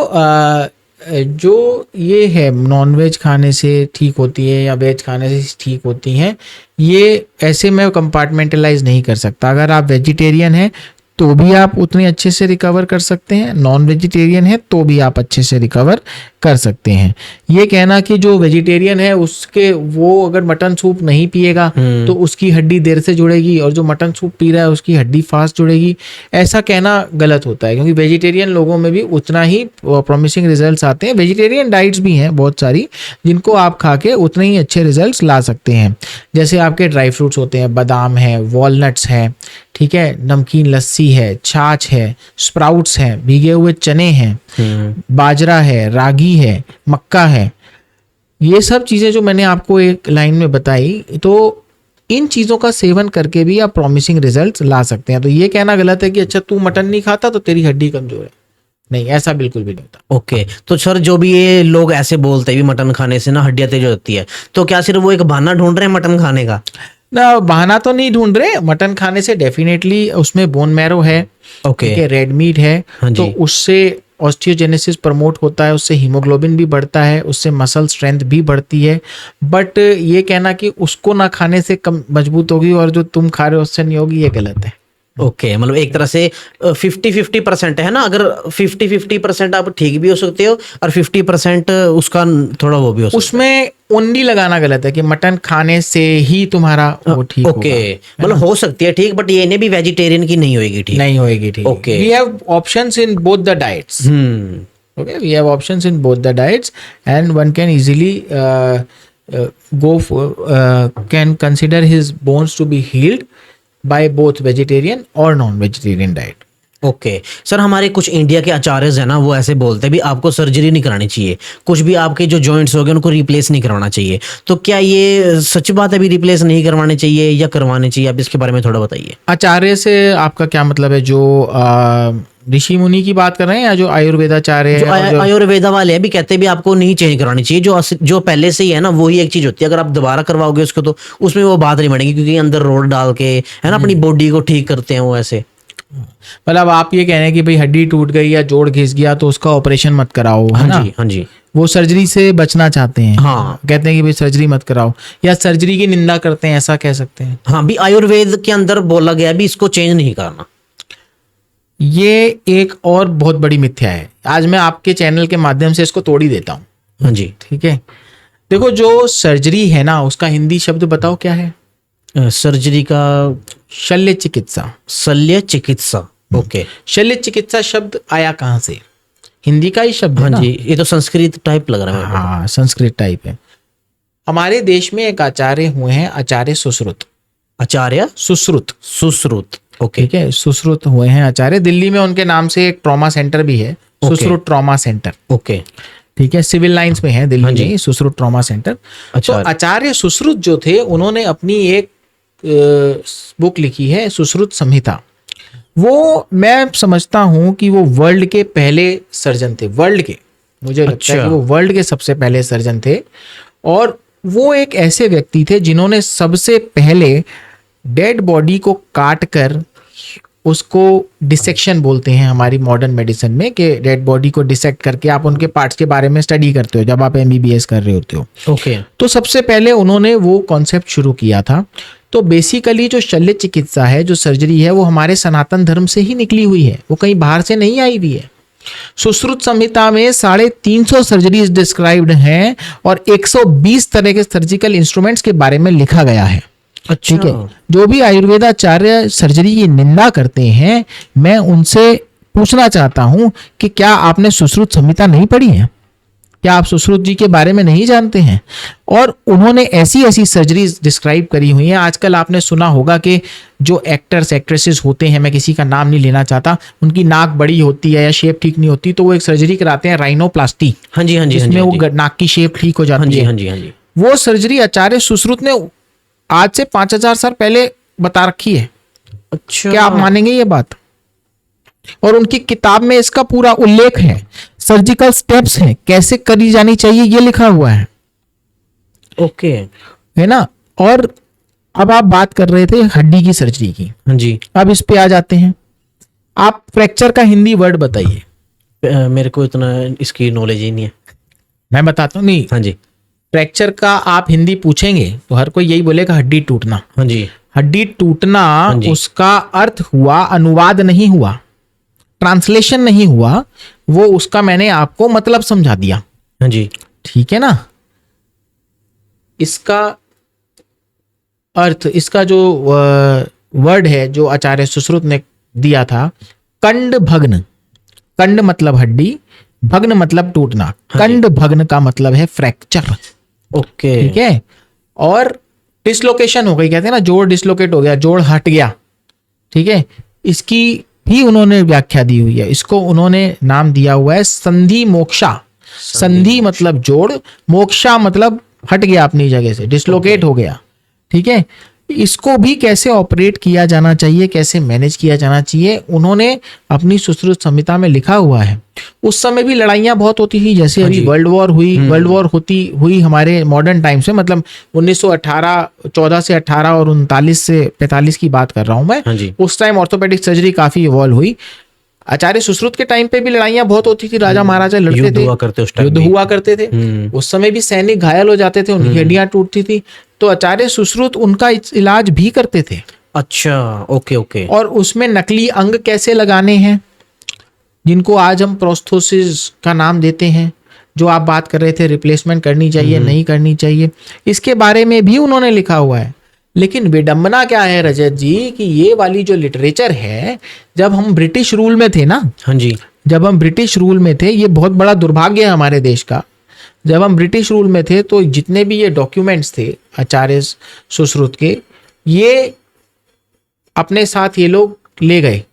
Speaker 2: जो ये है नॉनवेज खाने से ठीक होती है या वेज खाने से ठीक होती हैं, ये ऐसे मैं कंपार्टमेंटलाइज नहीं कर सकता। अगर आप वेजिटेरियन हैं तो भी आप उतने अच्छे से रिकवर कर सकते हैं, नॉन वेजिटेरियन है तो भी आप अच्छे से रिकवर कर सकते हैं। ये कहना कि जो वेजिटेरियन है उसके वो अगर मटन सूप नहीं पिएगा तो उसकी हड्डी देर से जुड़ेगी, और जो मटन सूप पी रहा है उसकी हड्डी फास्ट जुड़ेगी, ऐसा कहना गलत होता है, क्योंकि वेजिटेरियन लोगों में भी उतना ही प्रॉमिसिंग रिजल्ट्स आते हैं। वेजिटेरियन डाइट्स भी हैं बहुत सारी जिनको आप खा के उतने ही अच्छे रिजल्ट्स ला सकते हैं। जैसे आपके ड्राई फ्रूट्स होते हैं, बादाम है, वॉलनट्स है, ठीक है, नमकीन लस्सी है, छाछ है, स्प्राउट्स हैं, भीगे हुए चने हैं, बाजरा है, रागी है, मक्का है, ये सब चीज़ें जो मैंने आपको एक लाइन में बताई, तो इन चीज़ों का सेवन करके भी आप प्रॉमिसिंग रिजल्ट्स ला सकते हैं। तो ये कहना गलत है कि अच्छा तू मटन नहीं खाता तो तेरी हड्डी कमजोर है, नहीं, ऐसा बिल्कुल भी नहीं होता।
Speaker 1: ओके, तो सर जो भी ये लोग ऐसे बोलते हैं भी मटन खाने से ना हड्डियां तेज होती है, तो क्या सिर्फ वो एक बहाना ढूंढ रहे हैं मटन खाने का?
Speaker 2: ना, बहाना तो नहीं ढूंढ रहे, मटन खाने से डेफिनेटली उसमें बोन मैरो है,
Speaker 1: ओके।
Speaker 2: ठीक है, रेड मीट है,
Speaker 1: हाँ
Speaker 2: तो
Speaker 1: जी।
Speaker 2: उससे ऑस्टियोजेनेसिस प्रमोट होता है, उससे हीमोग्लोबिन भी बढ़ता है, उससे मसल स्ट्रेंथ भी बढ़ती है। बट ये कहना कि उसको ना खाने से कम मजबूत होगी और जो तुम खा रहे हो उससे नहीं होगी, ये गलत है।
Speaker 1: ओके, मतलब एक तरह से 50-50% है ना, अगर 50-50% आप ठीक भी हो सकते हो और 50% उसका थोड़ा वो भी हो सकता
Speaker 2: उसमें ओनली लगाना गलत है कि मटन खाने से ही तुम्हारा वो ठीक
Speaker 1: है। ओके,
Speaker 2: होगा,
Speaker 1: मतलब हो सकती है ठीक, बट ये नहीं भी वेजिटेरियन की नहीं होएगी ठीक।
Speaker 2: नहीं होएगी ठीक।
Speaker 1: Okay.
Speaker 2: We have options in both the diets. Okay, we have options in both the diets, and one can easily can consider his bones to be healed by both vegetarian or non-vegetarian diet.
Speaker 1: Okay sir, हमारे कुछ India के आचार्य है ना, वो ऐसे बोलते हैं भी आपको सर्जरी नहीं करानी चाहिए, कुछ भी आपके जो जॉइंट्स हो गए उनको रिप्लेस नहीं करवाना चाहिए, तो क्या ये सच बात है भी रिप्लेस नहीं करवाने चाहिए या करवाने चाहिए? आप इसके बारे में थोड़ा बताइए।
Speaker 2: आचार्य से आपका क्या मतलब है? जो ऋषि मुनि की बात कर रहे हैं या जो आयुर्वेदाचार्य है?
Speaker 1: जो आयुर्वेदा वाले हैं भी कहते हैं भी आपको नहीं चेंज करवानी चाहिए, जो पहले से ही है ना वही एक चीज होती है, अगर आप दोबारा करवाओगे उसको तो उसमें वो बात नहीं बनेगी, क्योंकि अंदर रोड डाल के है ना अपनी बॉडी को ठीक करते हैं वो ऐसे।
Speaker 2: मतलब आप ये कह रहे हैं कि भाई हड्डी टूट गई या जोड़ घिस गया तो उसका ऑपरेशन मत कराओ, है ना?
Speaker 1: हाँ जी, हाँ जी।
Speaker 2: वो सर्जरी से बचना चाहते हैं,
Speaker 1: हाँ।
Speaker 2: कहते हैं कि भाई सर्जरी मत कराओ, या सर्जरी की निंदा करते हैं, ऐसा कह सकते हैं।
Speaker 1: हाँ भी आयुर्वेद के अंदर बोला गया भी इसको चेंज नहीं करना।
Speaker 2: ये एक और बहुत बड़ी मिथ्या है, आज मैं आपके चैनल के माध्यम से इसको तोड़ ही देता हूँ।
Speaker 1: हाँ जी।
Speaker 2: ठीक है, देखो जो सर्जरी है ना उसका हिंदी शब्द बताओ क्या है?
Speaker 1: सर्जरी का
Speaker 2: शल्य चिकित्सा।
Speaker 1: शल्य चिकित्सा। ओके।
Speaker 2: शल्य चिकित्सा शब्द आया कहाँ से? हिंदी का ही शब्द है
Speaker 1: हाँ
Speaker 2: ना?
Speaker 1: जी, ये तो संस्कृत टाइप लग रहा है मेरे को।
Speaker 2: हाँ, संस्कृत टाइप है। हमारे देश में एक आचार्य हुए हैं, आचार्य सुश्रुत।
Speaker 1: आचार्य
Speaker 2: सुश्रुत,
Speaker 1: सुश्रुत। ओके।
Speaker 2: ठीक है, सुश्रुत हुए हैं आचार्य। दिल्ली में उनके नाम से एक ट्रॉमा सेंटर भी है, सुश्रुत ट्रॉमा सेंटर।
Speaker 1: ओके।
Speaker 2: ठीक है, सिविल लाइंस में है दिल्ली में, सुश्रुत ट्रॉमा सेंटर। तो आचार्य सुश्रुत जो थे उन्होंने अपनी एक बुक लिखी है, सुश्रुत संहिता। वो मैं समझता हूं कि वो वर्ल्ड के पहले सर्जन थे, वर्ल्ड के, मुझे लगता है कि वो वर्ल्ड के सबसे पहले सर्जन थे। और वो एक ऐसे व्यक्ति थे जिन्होंने सबसे पहले डेड बॉडी को काट कर उसको डिसेक्शन बोलते हैं हमारी मॉडर्न मेडिसिन में, कि डेड बॉडी को डिसेक्ट करके आप उनके पार्ट्स के बारे में स्टडी करते हो जब आप एमबीबीएस कर रहे होते हो।
Speaker 1: ओके।
Speaker 2: तो सबसे पहले उन्होंने वो कॉन्सेप्ट शुरू किया था। तो बेसिकली जो शल्य चिकित्सा है, जो सर्जरी है, वो हमारे सनातन धर्म से ही निकली हुई है, वो कहीं बाहर से नहीं आई हुई है। सुश्रुत संहिता में 350 सर्जरीज डिस्क्राइब्ड हैं और 120 तरह के सर्जिकल इंस्ट्रूमेंट्स के बारे में लिखा गया है।
Speaker 1: अच्छा।
Speaker 2: ठीक है, जो भी आयुर्वेदाचार्य सर्जरी की निंदा करते हैं, मैं उनसे पूछना चाहता हूं कि क्या आपने सुश्रुत संहिता नहीं पढ़ी है? क्या आप सुश्रुत जी के बारे में नहीं जानते हैं? और उन्होंने ऐसी ऐसी सर्जरीज डिस्क्राइब करी हुई हैं। आजकल आपने सुना होगा कि जो एक्टर्स एक्ट्रेसेस होते हैं, मैं किसी का नाम नहीं लेना चाहता, उनकी नाक बड़ी होती है या शेप ठीक नहीं होती, तो वो एक सर्जरी कराते हैं, राइनोप्लास्टी।
Speaker 1: हाँ जी, हाँ जी,
Speaker 2: जिसमें वो नाक की शेप ठीक हो जाती है।
Speaker 1: हाँ जी, हाँ जी।
Speaker 2: वो सर्जरी आचार्य सुश्रुत ने आज से 5000 साल पहले बता रखी है।
Speaker 1: अच्छा,
Speaker 2: क्या आप मानेंगे ये बात? और उनकी किताब में इसका पूरा उल्लेख है, सर्जिकल स्टेप्स हैं, कैसे करी जानी चाहिए, ये लिखा हुआ है।
Speaker 1: ओके,
Speaker 2: है ना? और अब आप बात कर रहे थे हड्डी की सर्जरी की,
Speaker 1: हाँ जी।
Speaker 2: अब इस पे आ जाते हैं। आप फ्रैक्चर का हिंदी वर्ड बताइए।
Speaker 1: मेरे को इतना इसकी नॉलेज ही नहीं है।
Speaker 2: मैं बताता हूँ। नहीं,
Speaker 1: हाँ जी।
Speaker 2: फ्रैक्चर का आप हिंदी पूछेंगे तो हर कोई यही बोलेगा हड्डी टूटना।
Speaker 1: हाँ जी।
Speaker 2: हड्डी टूटना,
Speaker 1: जी।
Speaker 2: उसका अर्थ हुआ, अनुवाद नहीं हुआ, ट्रांसलेशन नहीं हुआ, वो उसका मैंने आपको मतलब समझा दिया।
Speaker 1: हाँ जी।
Speaker 2: ठीक है ना? इसका अर्थ, इसका जो वर्ड है जो आचार्य सुश्रुत ने दिया था, कंड भग्न। कंड मतलब हड्डी, भग्न मतलब टूटना। कंड भग्न का मतलब है फ्रैक्चर।
Speaker 1: ओके।
Speaker 2: ठीक है? और डिसलोकेशन हो गई, कहते हैं ना, जोड़ डिसलोकेट हो गया, जोड़ हट गया। ठीक है, इसकी भी उन्होंने व्याख्या दी हुई है। इसको उन्होंने नाम दिया हुआ है संधि मोक्षा। संधि मतलब जोड़, मोक्षा मतलब हट गया अपनी जगह से, डिसलोकेट हो गया। ठीक है, इसको भी कैसे ऑपरेट किया जाना चाहिए, कैसे मैनेज किया जाना चाहिए, उन्होंने अपनी सुश्रुत संहिता में लिखा हुआ है। उस समय भी लड़ाइयाँ बहुत होती थी, जैसे अभी वर्ल्ड वॉर हुई, वर्ल्ड वॉर हुई हमारे मॉडर्न टाइम से, मतलब 1918 14 से 18 और 39 से 45 की बात कर रहा हूँ मैं।
Speaker 1: हाँ जी।
Speaker 2: उस टाइम ऑर्थोपेडिक सर्जरी काफी इवॉल्व हुई। आचार्य सुश्रुत के टाइम पे भी लड़ाइयाँ बहुत होती थी, राजा महाराजा लड़ते
Speaker 1: युद्ध
Speaker 2: थे,
Speaker 1: हुआ करते उस टाइम
Speaker 2: युद्ध
Speaker 1: भी।
Speaker 2: हुआ करते थे। उस समय भी सैनिक घायल हो जाते थे, उनकी हड्डियां टूटती थी, तो आचार्य सुश्रुत उनका इलाज भी करते थे।
Speaker 1: अच्छा, ओके ओके।
Speaker 2: और उसमें नकली अंग कैसे लगाने हैं, जिनको आज हम प्रोस्थोसिस का नाम देते हैं, जो आप बात कर रहे थे, रिप्लेसमेंट करनी चाहिए नहीं करनी चाहिए, इसके बारे में भी उन्होंने लिखा हुआ है। लेकिन विडंबना क्या है रजत जी, कि ये वाली जो लिटरेचर है, जब हम ब्रिटिश रूल में थे ना,
Speaker 1: हाँ जी,
Speaker 2: जब हम ब्रिटिश रूल में थे, ये बहुत बड़ा दुर्भाग्य है हमारे देश का, जब हम ब्रिटिश रूल में थे तो जितने भी ये डॉक्यूमेंट्स थे आचार्य सुश्रुत के, ये अपने साथ ये लोग ले गए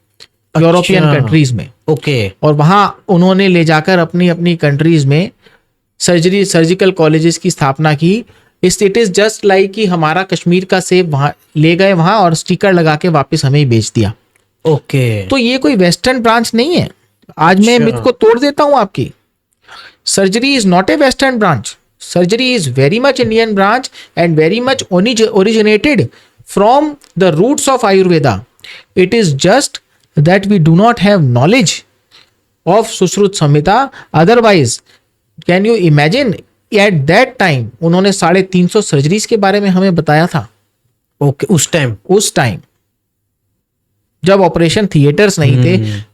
Speaker 2: यूरोपियन कंट्रीज में,
Speaker 1: ओके।
Speaker 2: और वहां उन्होंने ले जाकर अपनी अपनी कंट्रीज में सर्जिकल कॉलेजेस की स्थापना की। इट इज जस्ट लाइक कि हमारा कश्मीर का सेब वहां ले गए वहां और स्टिकर लगा के वापस हमें ही बेच दिया।
Speaker 1: ओके।
Speaker 2: तो ये कोई वेस्टर्न ब्रांच नहीं है। आज मैं मिथ को तोड़ देता हूं आपकी। Surgery is not a western branch, surgery is very much Indian branch and very much originated from the roots of Ayurveda. It is just that we do not have knowledge of Sushruta Samhita. Otherwise can you imagine, at that time उन्होंने 350 surgeries के बारे में हमें बताया था।
Speaker 1: Okay, उस time
Speaker 2: जब operation theatres नहीं थे।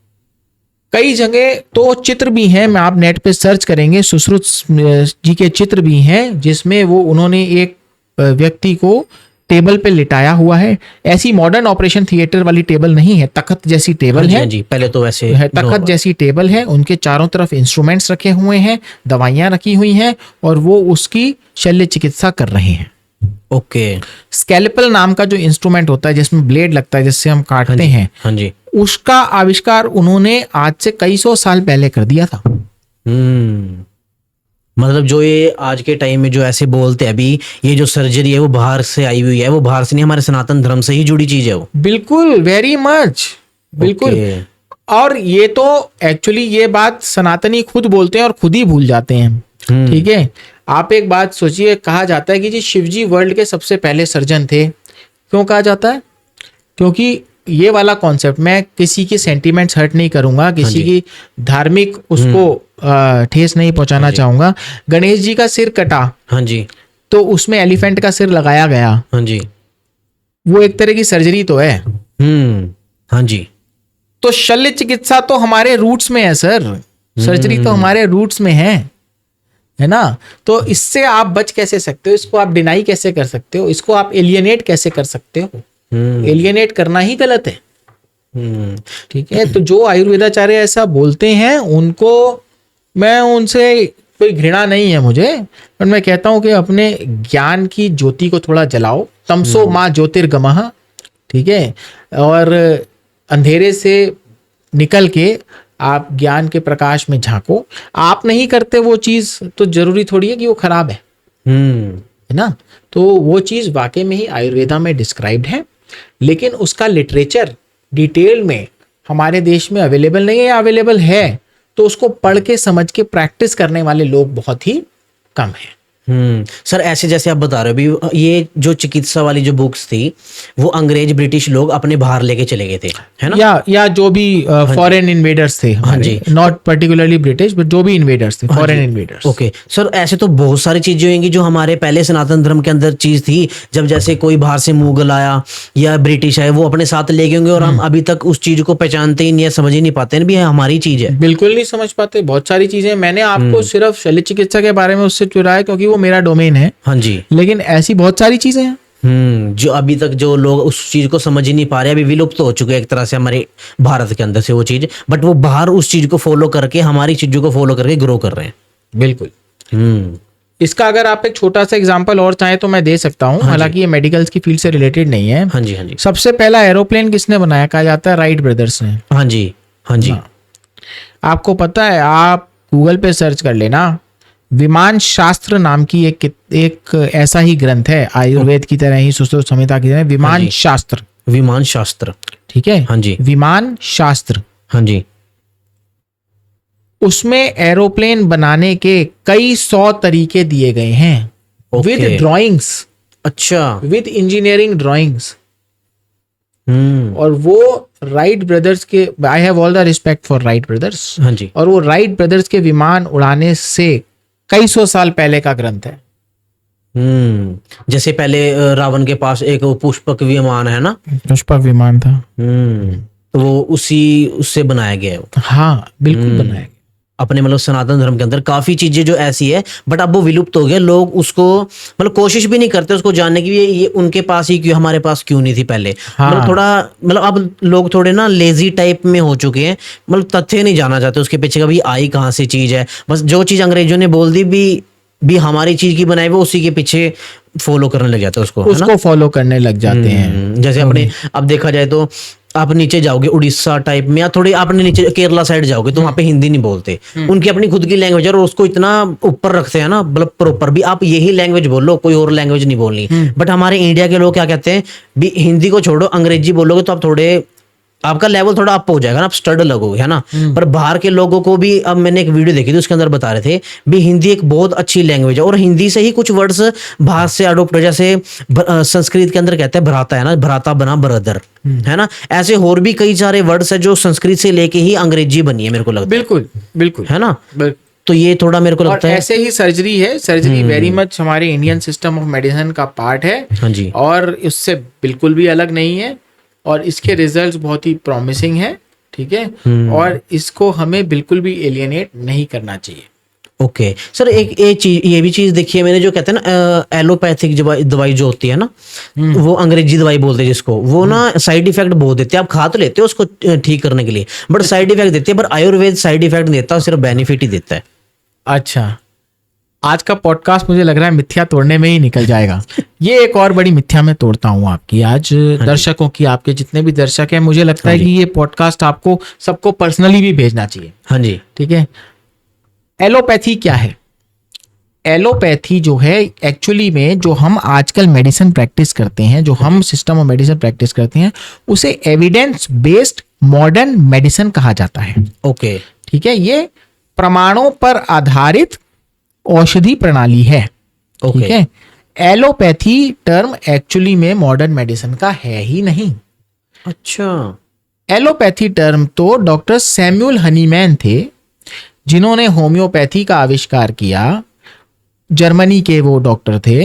Speaker 2: कई जगह तो चित्र भी हैं, मैं आप नेट पे सर्च करेंगे, सुश्रुत जी के चित्र भी हैं, जिसमें वो उन्होंने एक व्यक्ति को टेबल पे लिटाया हुआ है। ऐसी मॉडर्न ऑपरेशन थिएटर वाली टेबल नहीं है, तख्त जैसी टेबल है।
Speaker 1: जी, पहले तो वैसे
Speaker 2: है, तख्त जैसी टेबल है, उनके चारों तरफ इंस्ट्रूमेंट्स रखे हुए हैं, दवाइयां रखी हुई हैं, और वो उसकी शल्य चिकित्सा कर रहे हैं।
Speaker 1: ओके।
Speaker 2: स्कैल्पेल नाम का जो इंस्ट्रूमेंट होता है, जिसमें ब्लेड लगता है, जिससे हम काटते हैं,
Speaker 1: हाँ जी,
Speaker 2: उसका आविष्कार उन्होंने आज से कई सौ साल पहले कर दिया था।
Speaker 1: मतलब जो ये आज के टाइम में जो ऐसे बोलते हैं अभी, ये जो सर्जरी है वो बाहर से आई हुई है, वो बाहर से नहीं, हमारे सनातन धर्म से ही जुड़ी चीज है वो।
Speaker 2: बिल्कुल, वेरी मच, बिल्कुल। और ये तो एक्चुअली ये बात सनातनी खुद बोलते हैं और खुद ही भूल जाते हैं। ठीक है, आप एक बात सोचिए, कहा जाता है कि जी शिवजी वर्ल्ड के सबसे पहले सर्जन थे। क्यों कहा जाता है? क्योंकि ये वाला कॉन्सेप्ट, मैं किसी की सेंटिमेंट्स हर्ट नहीं करूंगा, किसी की धार्मिक उसको ठेस नहीं पहुंचाना चाहूंगा। गणेश जी का सिर कटा,
Speaker 1: हाँ जी,
Speaker 2: तो उसमें एलिफेंट का सिर लगाया गया,
Speaker 1: हाँ जी,
Speaker 2: वो एक तरह की सर्जरी तो है।
Speaker 1: हाँ जी।
Speaker 2: तो शल्य चिकित्सा तो हमारे रूट्स में है सर, सर्जरी तो हमारे रूट्स में है ना। तो इससे आप बच कैसे सकते हो, इसको आप डिनाई कैसे कर सकते हो, इसको आप एलियनेट कैसे कर सकते हो? एलियनेट करना ही गलत है। ठीक है, तो जो आयुर्वेदाचार्य ऐसा बोलते हैं, उनको मैं उनसे कोई घृणा नहीं है मुझे, पर मैं कहता हूं कि अपने ज्ञान की ज्योति को थोड़ा जलाओ। तमसो माँ ज्योतिर्गमः, ठीक है, और अंधेरे से निकल के आप ज्ञान के प्रकाश में झांको। आप नहीं करते वो चीज, तो जरूरी थोड़ी है कि वो खराब है ना। तो वो चीज वाकई में ही आयुर्वेदा में डिस्क्राइब्ड है, लेकिन उसका लिटरेचर डिटेल में हमारे देश में अवेलेबल नहीं है, या अवेलेबल है तो उसको पढ़ के समझ के प्रैक्टिस करने वाले लोग बहुत ही कम हैं।
Speaker 1: सर, ऐसे जैसे आप बता रहे हो अभी, ये जो चिकित्सा वाली जो बुक्स थी, वो अंग्रेज ब्रिटिश लोग अपने बाहर लेके चले गए थे, है ना?
Speaker 2: या जो भी फॉरेन इन्वेडर्स थे,
Speaker 1: हाँ जी,
Speaker 2: नॉट पर्टिकुलरली ब्रिटिश, बट जो भी इन्वेडर्स थे, फॉरेन इन्वेडर्स।
Speaker 1: ओके सर, ऐसे तो बहुत सारी चीजें होंगी जो हमारे पहले सनातन धर्म के अंदर चीज थी। जब जैसे कोई बाहर से मुगल आया या ब्रिटिश आए, वो अपने साथ ले गए होंगे, और हम अभी तक उस चीज को पहचानते ही नहीं है, समझ ही नहीं पाते हैं भी हमारी चीज है।
Speaker 2: बिल्कुल नहीं समझ पाते, बहुत सारी चीजें। मैंने आपको सिर्फ शल्य चिकित्सा के बारे में उससे चुराया क्योंकि वो मेरा डोमेन है।
Speaker 1: हाँ जी,
Speaker 2: लेकिन ऐसी बहुत सारी चीजें हैं
Speaker 1: जो अभी तक जो लोग उस चीज को समझ ही नहीं पा रहे, अभी विलुप्त हो चुके हैं एक तरह से हमारे भारत के अंदर से वो चीज, बट वो बाहर उस चीज को फॉलो करके, हमारी चीजों को फॉलो करके ग्रो कर रहे हैं।
Speaker 2: बिल्कुल। इसका अगर आप एक छोटा सा एग्जांपल और चाहें तो मैं दे सकता हूं, हालांकि ये मेडिकल्स की फील्ड से रिलेटेड नहीं है।
Speaker 1: हाँ जी, हाँ जी।
Speaker 2: सबसे पहला एरोप्लेन किसने बनाया? कहा जाता है राइट ब्रदर्स ने।
Speaker 1: हाँ जी, हाँ जी।
Speaker 2: आपको पता है, आप गूगल पे सर्च कर लेना, विमान शास्त्र नाम की एक ऐसा ही ग्रंथ है, आयुर्वेद की तरह ही सुश्रुत संहिता की तरह, विमान शास्त्र।
Speaker 1: विमान शास्त्र,
Speaker 2: ठीक है,
Speaker 1: हाँ जी,
Speaker 2: विमान शास्त्र।
Speaker 1: हाँ जी,
Speaker 2: उसमें एरोप्लेन बनाने के कई 100 तरीके दिए गए हैं, विद
Speaker 1: Okay.
Speaker 2: ड्राइंग्स,
Speaker 1: अच्छा,
Speaker 2: विद इंजीनियरिंग ड्राइंग्स।
Speaker 1: हम्म,
Speaker 2: और वो राइट ब्रदर्स के, I have all the respect for Wright brothers,
Speaker 1: हाँ जी,
Speaker 2: और वो राइट ब्रदर्स के विमान उड़ाने से कई 100 साल पहले का ग्रंथ है।
Speaker 1: जैसे पहले रावण के पास एक वो पुष्पक विमान है ना,
Speaker 2: पुष्पक विमान था।
Speaker 1: तो वो उससे बनाया गया है वो।
Speaker 2: हाँ बिल्कुल बनाया गया।
Speaker 1: अपने मतलब सनातन धर्म के अंदर काफी चीजें जो ऐसी है, बट अब वो विलुप्त हो गया, लोग उसको मतलब कोशिश भी नहीं करते उसको जानने की, ये उनके पास ही क्यों, हमारे पास क्यों नहीं थी पहले।
Speaker 2: हाँ।
Speaker 1: मतलब थोड़ा मतलब अब लोग थोड़े ना लेजी टाइप में हो चुके हैं, मतलब तथ्य नहीं जाना चाहते उसके पीछे कभी आई कहाँ से चीज है, बस जो चीज अंग्रेजों ने बोल दी भी हमारी चीज की बनाई, वो उसी के पीछे फॉलो करने लग जाते हैं उसको, है ना?
Speaker 2: उसको फॉलो करने लग जाते हैं।
Speaker 1: जैसे अपने अब देखा जाए तो आप नीचे जाओगे उड़ीसा टाइप में, या थोड़ी आपने नीचे केरला साइड जाओगे तो वहां पे हिंदी नहीं बोलते, उनकी अपनी खुद की लैंग्वेज है और उसको इतना ऊपर रखते हैं ना, मतलब प्रॉपर भी आप यही लैंग्वेज बोलो, कोई और लैंग्वेज नहीं बोलनी। बट हमारे इंडिया के लोग क्या कहते हैं, भी हिंदी को छोड़ो, अंग्रेजी बोलोगे तो आप थोड़े, आपका लेवल थोड़ा अप हो जाएगा ना, आप स्टड लगोगे, है ना। पर बाहर के लोगों को भी, अब मैंने एक वीडियो देखी थी उसके अंदर बता रहे थे भी हिंदी एक बहुत अच्छी लैंग्वेज है, और हिंदी से ही कुछ वर्ड्स बाहर से अडोप्ट, जैसे संस्कृत के अंदर कहते हैं भ्राता, है ना, भ्राता बना ब्रदर, है ना। ऐसे और भी कई सारे वर्ड्स है जो संस्कृत से लेके ही अंग्रेजी बनी है, मेरे को लगता है,
Speaker 2: बिल्कुल बिल्कुल,
Speaker 1: है ना।
Speaker 2: बिल्कुल।
Speaker 1: तो ये थोड़ा मेरे को
Speaker 2: और
Speaker 1: लगता है,
Speaker 2: ऐसे ही सर्जरी है, सर्जरी वेरी मच हमारे इंडियन सिस्टम ऑफ मेडिसिन का पार्ट है।
Speaker 1: हाँ जी,
Speaker 2: और उससे बिल्कुल भी अलग नहीं है, और इसके रिजल्ट्स बहुत ही प्रॉमिसिंग है। ठीक है, और इसको हमें बिल्कुल भी एलियनेट नहीं करना चाहिए।
Speaker 1: ओके सर, एक चीज ये भी चीज देखी है मैंने, जो कहते हैं ना एलोपैथिक दवाई जो होती है ना, वो अंग्रेजी दवाई बोलते हैं जिसको, वो ना साइड इफेक्ट बहुत देते हैं। आप खा तो लेते हो उसको ठीक करने के लिए, बट साइड इफेक्ट देते हैं। पर आयुर्वेद साइड इफेक्ट नहीं देता, सिर्फ बेनिफिट ही देता है।
Speaker 2: अच्छा, आज का पॉडकास्ट मुझे लग रहा है मिथ्या तोड़ने में ही निकल जाएगा। ये एक और बड़ी मिथ्या मैं तोड़ता हूँ आपकी आज, दर्शकों की, आपके जितने भी दर्शक हैं, मुझे लगता है कि ये पॉडकास्ट आपको सबको पर्सनली भी भेजना चाहिए।
Speaker 1: हाँ जी,
Speaker 2: ठीक है, एलोपैथी क्या है? एलोपैथी जो है एक्चुअली में, जो हम आजकल मेडिसिन प्रैक्टिस करते हैं, जो हम सिस्टम ऑफ मेडिसिन प्रैक्टिस करते हैं, उसे एविडेंस बेस्ड मॉडर्न मेडिसिन कहा जाता है।
Speaker 1: ओके,
Speaker 2: ठीक है, ये प्रमाणों पर आधारित औषधि प्रणाली है।
Speaker 1: ओके,
Speaker 2: ठीक है, एलोपैथी टर्म एक्चुअली में मॉडर्न मेडिसिन का है ही नहीं।
Speaker 1: अच्छा,
Speaker 2: एलोपैथी टर्म तो डॉक्टर सैमुअल हनीमैन थे, जिन्होंने होम्योपैथी का आविष्कार किया। जर्मनी के वो डॉक्टर थे।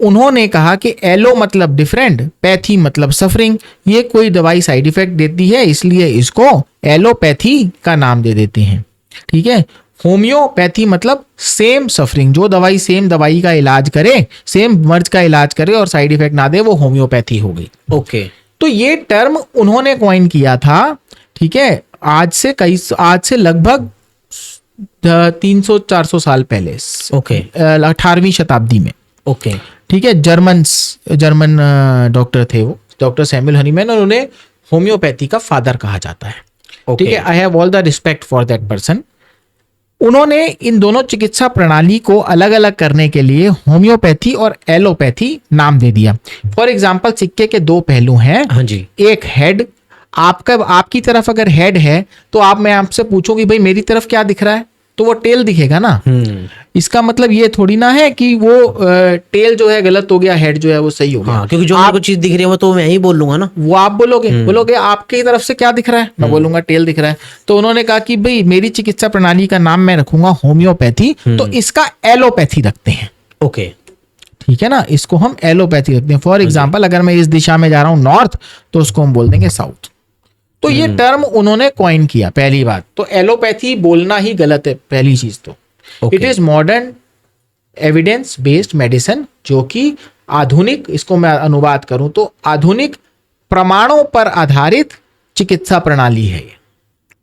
Speaker 2: उन्होंने कहा कि एलो मतलब डिफरेंट, पैथी मतलब सफरिंग, ये कोई दवाई साइड इफेक्ट देती है, इसलिए इसको एलोपैथी का नाम दे देते हैं। ठीक है, होम्योपैथी मतलब सेम सफरिंग, जो दवाई सेम दवाई का इलाज करे, सेम मर्ज का इलाज करे और साइड इफेक्ट ना दे, वो होम्योपैथी हो गई।
Speaker 1: ओके,
Speaker 2: तो ये टर्म उन्होंने कॉइन किया था। ठीक है, आज से लगभग 300-400 साल पहले,
Speaker 1: ओके,
Speaker 2: 18वीं शताब्दी में।
Speaker 1: ओके,
Speaker 2: ठीक है, जर्मन डॉक्टर थे वो, डॉक्टर सैमुअल हनीमैन, और उन्हें होम्योपैथी का फादर कहा जाता है।
Speaker 1: ओके,
Speaker 2: ठीक है, I have all the respect for that person. उन्होंने इन दोनों चिकित्सा प्रणाली को अलग अलग करने के लिए होम्योपैथी और एलोपैथी नाम दे दिया। फॉर एग्जाम्पल, सिक्के के दो पहलू हैं।
Speaker 1: हाँ जी,
Speaker 2: एक हेड, आपकी तरफ अगर हेड है तो मैं आपसे पूछूं कि भाई मेरी तरफ क्या दिख रहा है, तो वो टेल दिखेगा ना। इसका मतलब ये थोड़ी ना है कि वो टेल जो है गलत हो गया, हेड जो है वो सही हो गया।
Speaker 1: हाँ, क्योंकि जो मेरे को चीज दिख रही है वो तो मैं ही बोल लूंगा ना।
Speaker 2: वो आप बोलोगे आपकी तरफ से क्या दिख रहा है, मैं बोलूंगा टेल दिख रहा है। तो उन्होंने कहा कि भाई मेरी चिकित्सा प्रणाली का नाम मैं रखूंगा होम्योपैथी, तो इसका एलोपैथी रखते हैं।
Speaker 1: ओके,
Speaker 2: ठीक है ना, इसको हम एलोपैथी रखते हैं। फॉर एग्जाम्पल, अगर मैं इस दिशा में जा रहा हूं नॉर्थ, तो उसको हम बोल देंगे साउथ। तो ये टर्म उन्होंने कॉइन किया, पहली बात तो एलोपैथी बोलना ही गलत है, पहली चीज तो। It is modern evidence based medicine, जो कि आधुनिक, इसको मैं अनुवाद करूं तो आधुनिक प्रमाणों पर आधारित चिकित्सा प्रणाली है ये।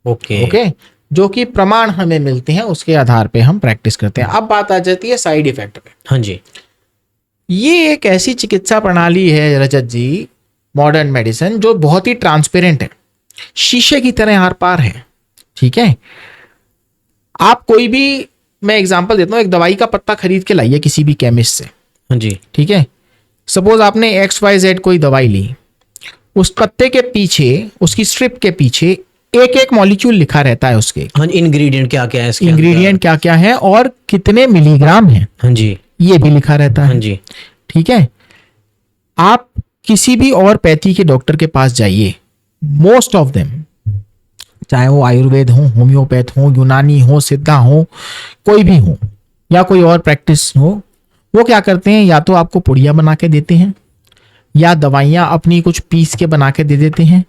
Speaker 1: ओके,
Speaker 2: ओके, जो कि प्रमाण हमें मिलते हैं, उसके आधार पे हम प्रैक्टिस करते हैं। अब बात आ जाती है साइड इफेक्ट पे।
Speaker 1: हाँ जी,
Speaker 2: ये एक ऐसी चिकित्सा प्रणाली है रजत जी, मॉडर्न मेडिसिन, जो बहुत ही ट्रांसपेरेंट है, शीशे की तरह आर पार है। ठीक है, आप कोई भी मैं एग्जांपल देता हूँ, एक दवाई का पत्ता खरीद के लाइए किसी भी केमिस्ट से,
Speaker 1: हाँ जी।
Speaker 2: ठीक है। सपोज आपने XYZ कोई दवाई ली, उस पत्ते के पीछे, उसकी स्ट्रिप के पीछे एक एक मॉलिक्यूल लिखा रहता है, उसके
Speaker 1: हाँ, इंग्रेडिएंट क्या क्या है इसके अंदर।
Speaker 2: इंग्रेडिएंट क्या क्या है और कितने मिलीग्राम है,
Speaker 1: हाँ जी।
Speaker 2: ये भी लिखा रहता
Speaker 1: हाँ
Speaker 2: है,
Speaker 1: जी।
Speaker 2: ठीक है। आप किसी भी और पैथी के डॉक्टर के पास जाइए, मोस्ट ऑफ देम, चाहे वो आयुर्वेद हो, होम्योपैथ हो, यूनानी हो, सिद्धा हो, कोई भी हो, या कोई और प्रैक्टिस हो, वो क्या करते हैं, या तो आपको पुड़िया बना के देते हैं, या दवाइयाँ अपनी कुछ पीस के बना के दे देते हैं।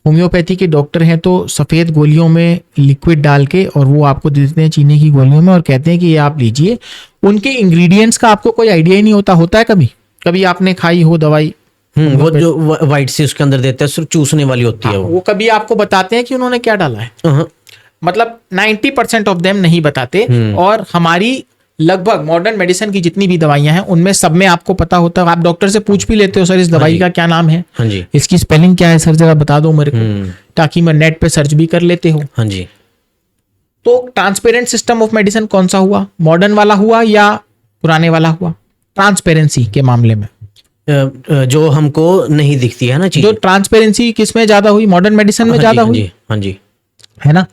Speaker 2: होम्योपैथी के डॉक्टर हैं तो सफ़ेद गोलियों में लिक्विड डाल के और वो आपको दे देते हैं चीनी की गोलियों में, और कहते हैं कि ये आप लीजिए। उनके इंग्रेडिएंट्स का आपको कोई आइडिया ही नहीं होता। होता है कभी कभी आपने खाई हो दवाई,
Speaker 1: वो जो वाइट से उसके अंदर देते हैं, सिर्फ चूसने वाली होती है
Speaker 2: वो कभी आपको बताते हैं कि उन्होंने क्या डाला है?
Speaker 1: हाँ।
Speaker 2: मतलब 90% ऑफ देम नहीं बताते। और हमारी लगभग मॉडर्न मेडिसिन की जितनी भी दवाइयां हैं उनमें सब में आपको पता होता है। आप डॉक्टर से पूछ भी लेते हो, सर इस दवाई का क्या नाम है,
Speaker 1: हाँ जी।
Speaker 2: इसकी स्पेलिंग क्या है सर, जरा बता दो मेरे को, ताकि मैं नेट पे सर्च भी कर लेते हो।
Speaker 1: हाँ जी।
Speaker 2: तो ट्रांसपेरेंट सिस्टम ऑफ मेडिसिन कौन सा हुआ, मॉडर्न वाला हुआ या पुराने वाला हुआ? ट्रांसपेरेंसी के मामले में
Speaker 1: जो हमको नहीं दिखती है ना चीज।
Speaker 2: जो ट्रांसपेरेंसी किस में ज्यादा हुई, मॉडर्न मेडिसिन में ज्यादा हुई,
Speaker 1: हाँ जी।
Speaker 2: है ना।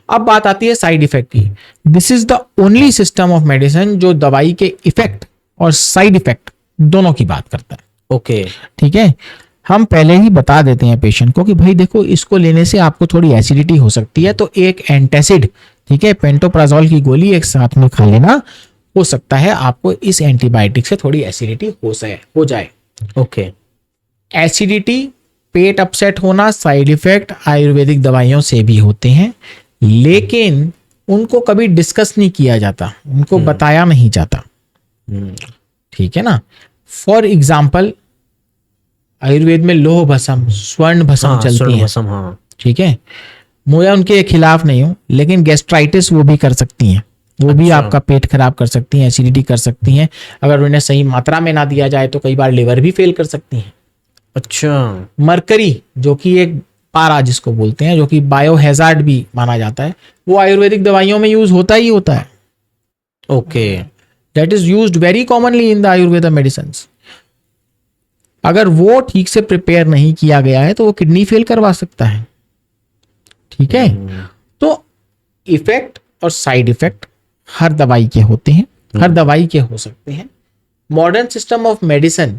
Speaker 2: अब बात आती है साइड इफेक्ट की। This is the only system of medicine जो दवाई के इफेक्ट और साइड इफेक्ट दोनों की बात करता है।
Speaker 1: ओके।
Speaker 2: ठीक है, हम पहले ही बता देते हैं पेशेंट को कि भाई देखो, इसको लेने से आपको थोड़ी एसिडिटी हो सकती है, तो एक एंटासिड, ठीक है, पेंटोप्राजोल की गोली एक साथ में खा लेना, हो सकता है आपको इस एंटीबायोटिक से थोड़ी एसिडिटी हो जाए।
Speaker 1: ओके।
Speaker 2: एसिडिटी, पेट अपसेट होना, साइड इफेक्ट आयुर्वेदिक दवाइयों से भी होते हैं, लेकिन उनको कभी डिस्कस नहीं किया जाता, उनको बताया नहीं जाता। ठीक है ना। फॉर एग्जाम्पल, आयुर्वेद में लोह भस्म, स्वर्ण भस्म चलती है,
Speaker 1: हाँ।
Speaker 2: ठीक है। मैं उनके खिलाफ नहीं हूं, लेकिन गैस्ट्राइटिस वो भी कर सकती हैं, वो भी आपका पेट खराब कर सकती हैं, एसिडिटी कर सकती हैं। अगर उन्हें सही मात्रा में ना दिया जाए तो कई बार लिवर भी फेल कर सकती हैं।
Speaker 1: अच्छा।
Speaker 2: मरकरी, जो कि एक पारा जिसको बोलते हैं, जो कि बायो हैजार्ड भी माना जाता है, वो आयुर्वेदिक दवाइयों में यूज होता ही होता है।
Speaker 1: Okay.
Speaker 2: That is used very commonly in the Ayurveda medicine. अगर वो ठीक से प्रिपेयर नहीं किया गया है तो वो किडनी फेल करवा सकता है। ठीक है। तो इफेक्ट और साइड इफेक्ट हर दवाई के होते हैं, हर दवाई के हो सकते हैं। मॉडर्न सिस्टम ऑफ मेडिसिन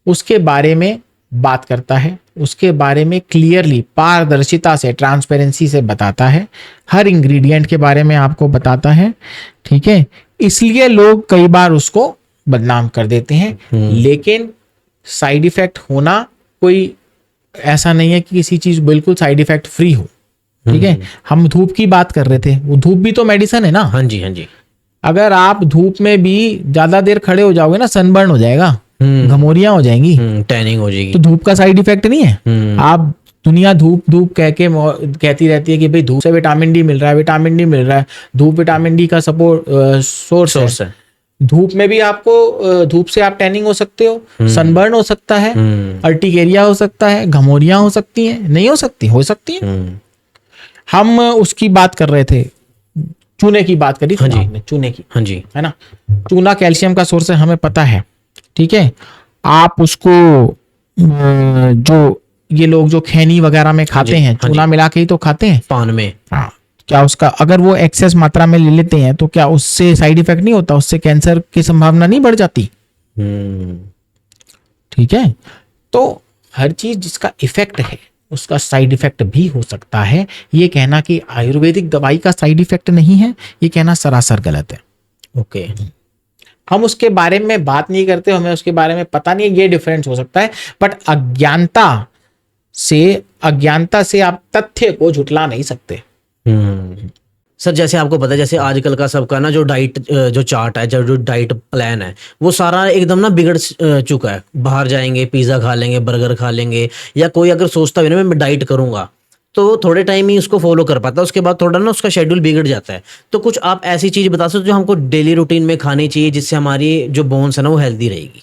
Speaker 2: उसके बारे में बात करता है, उसके बारे में क्लियरली, पारदर्शिता से, ट्रांसपेरेंसी से बताता है, हर इंग्रेडिएंट के बारे में आपको बताता है। ठीक है, इसलिए लोग कई बार उसको बदनाम कर देते हैं, लेकिन साइड इफेक्ट होना कोई ऐसा नहीं है कि किसी चीज बिल्कुल साइड इफेक्ट फ्री हो। ठीक है, हम धूप की बात कर रहे थे, वो धूप भी तो मेडिसिन है ना।
Speaker 1: हाँ जी। हाँ जी।
Speaker 2: अगर आप धूप में भी ज्यादा देर खड़े हो जाओगे ना, सनबर्न हो जाएगा, घमोरियां हो जाएंगी,
Speaker 1: टैनिंग हो जाएगी।
Speaker 2: तो धूप का साइड इफेक्ट नहीं है। आप दुनिया धूप धूप कह के कहती रहती है कि भाई धूप से विटामिन डी मिल रहा है, विटामिन डी मिल रहा है, धूप विटामिन डी का सपोर्ट सोर्स है। धूप में भी आपको, धूप से आप टैनिंग हो सकते हो, सनबर्न हो सकता है, अर्टिकेरिया हो सकता है, घमोरियां हो सकती हैं, नहीं हो सकती, हो सकती है। हम उसकी बात कर रहे थे, चूने की बात करी थी आपने, चूने की।
Speaker 1: हाँ जी।
Speaker 2: है ना। चूना कैल्शियम का सोर्स है, हमें पता है। ठीक है, आप उसको जो ये लोग जो खैनी वगैरह में खाते हैं, चूना मिला के ही तो खाते हैं
Speaker 1: पान में।
Speaker 2: हाँ, क्या उसका अगर वो एक्सेस मात्रा में ले लेते हैं तो क्या उससे साइड इफेक्ट नहीं होता, उससे कैंसर की संभावना नहीं बढ़ जाती? ठीक है, तो हर चीज जिसका इफेक्ट है उसका साइड इफेक्ट भी हो सकता है। ये कहना कि आयुर्वेदिक दवाई का साइड इफेक्ट नहीं है, ये कहना सरासर गलत है। ओके, हम उसके बारे में बात नहीं करते, हमें उसके बारे में पता नहीं है, ये डिफरेंस हो सकता है। बट अज्ञानता से आप तथ्य को झुटला नहीं सकते।
Speaker 1: सर, जैसे आपको पता है, जैसे आजकल का सबका ना जो डाइट जो चार्ट है, जो डाइट प्लान है, वो सारा एकदम ना बिगड़ चुका है। बाहर जाएंगे, पिज्जा खा लेंगे, बर्गर खा लेंगे, या कोई अगर सोचता भी ना मैं डाइट करूंगा तो थोड़े टाइम ही उसको फॉलो कर पाता है, उसके बाद थोड़ा ना उसका शेड्यूल बिगड़ जाता है। तो कुछ आप ऐसी चीज बता सकते हो जो हमको डेली रूटीन में खानी चाहिए, जिससे हमारी जो बोन्स है ना वो हेल्दी रहेगी?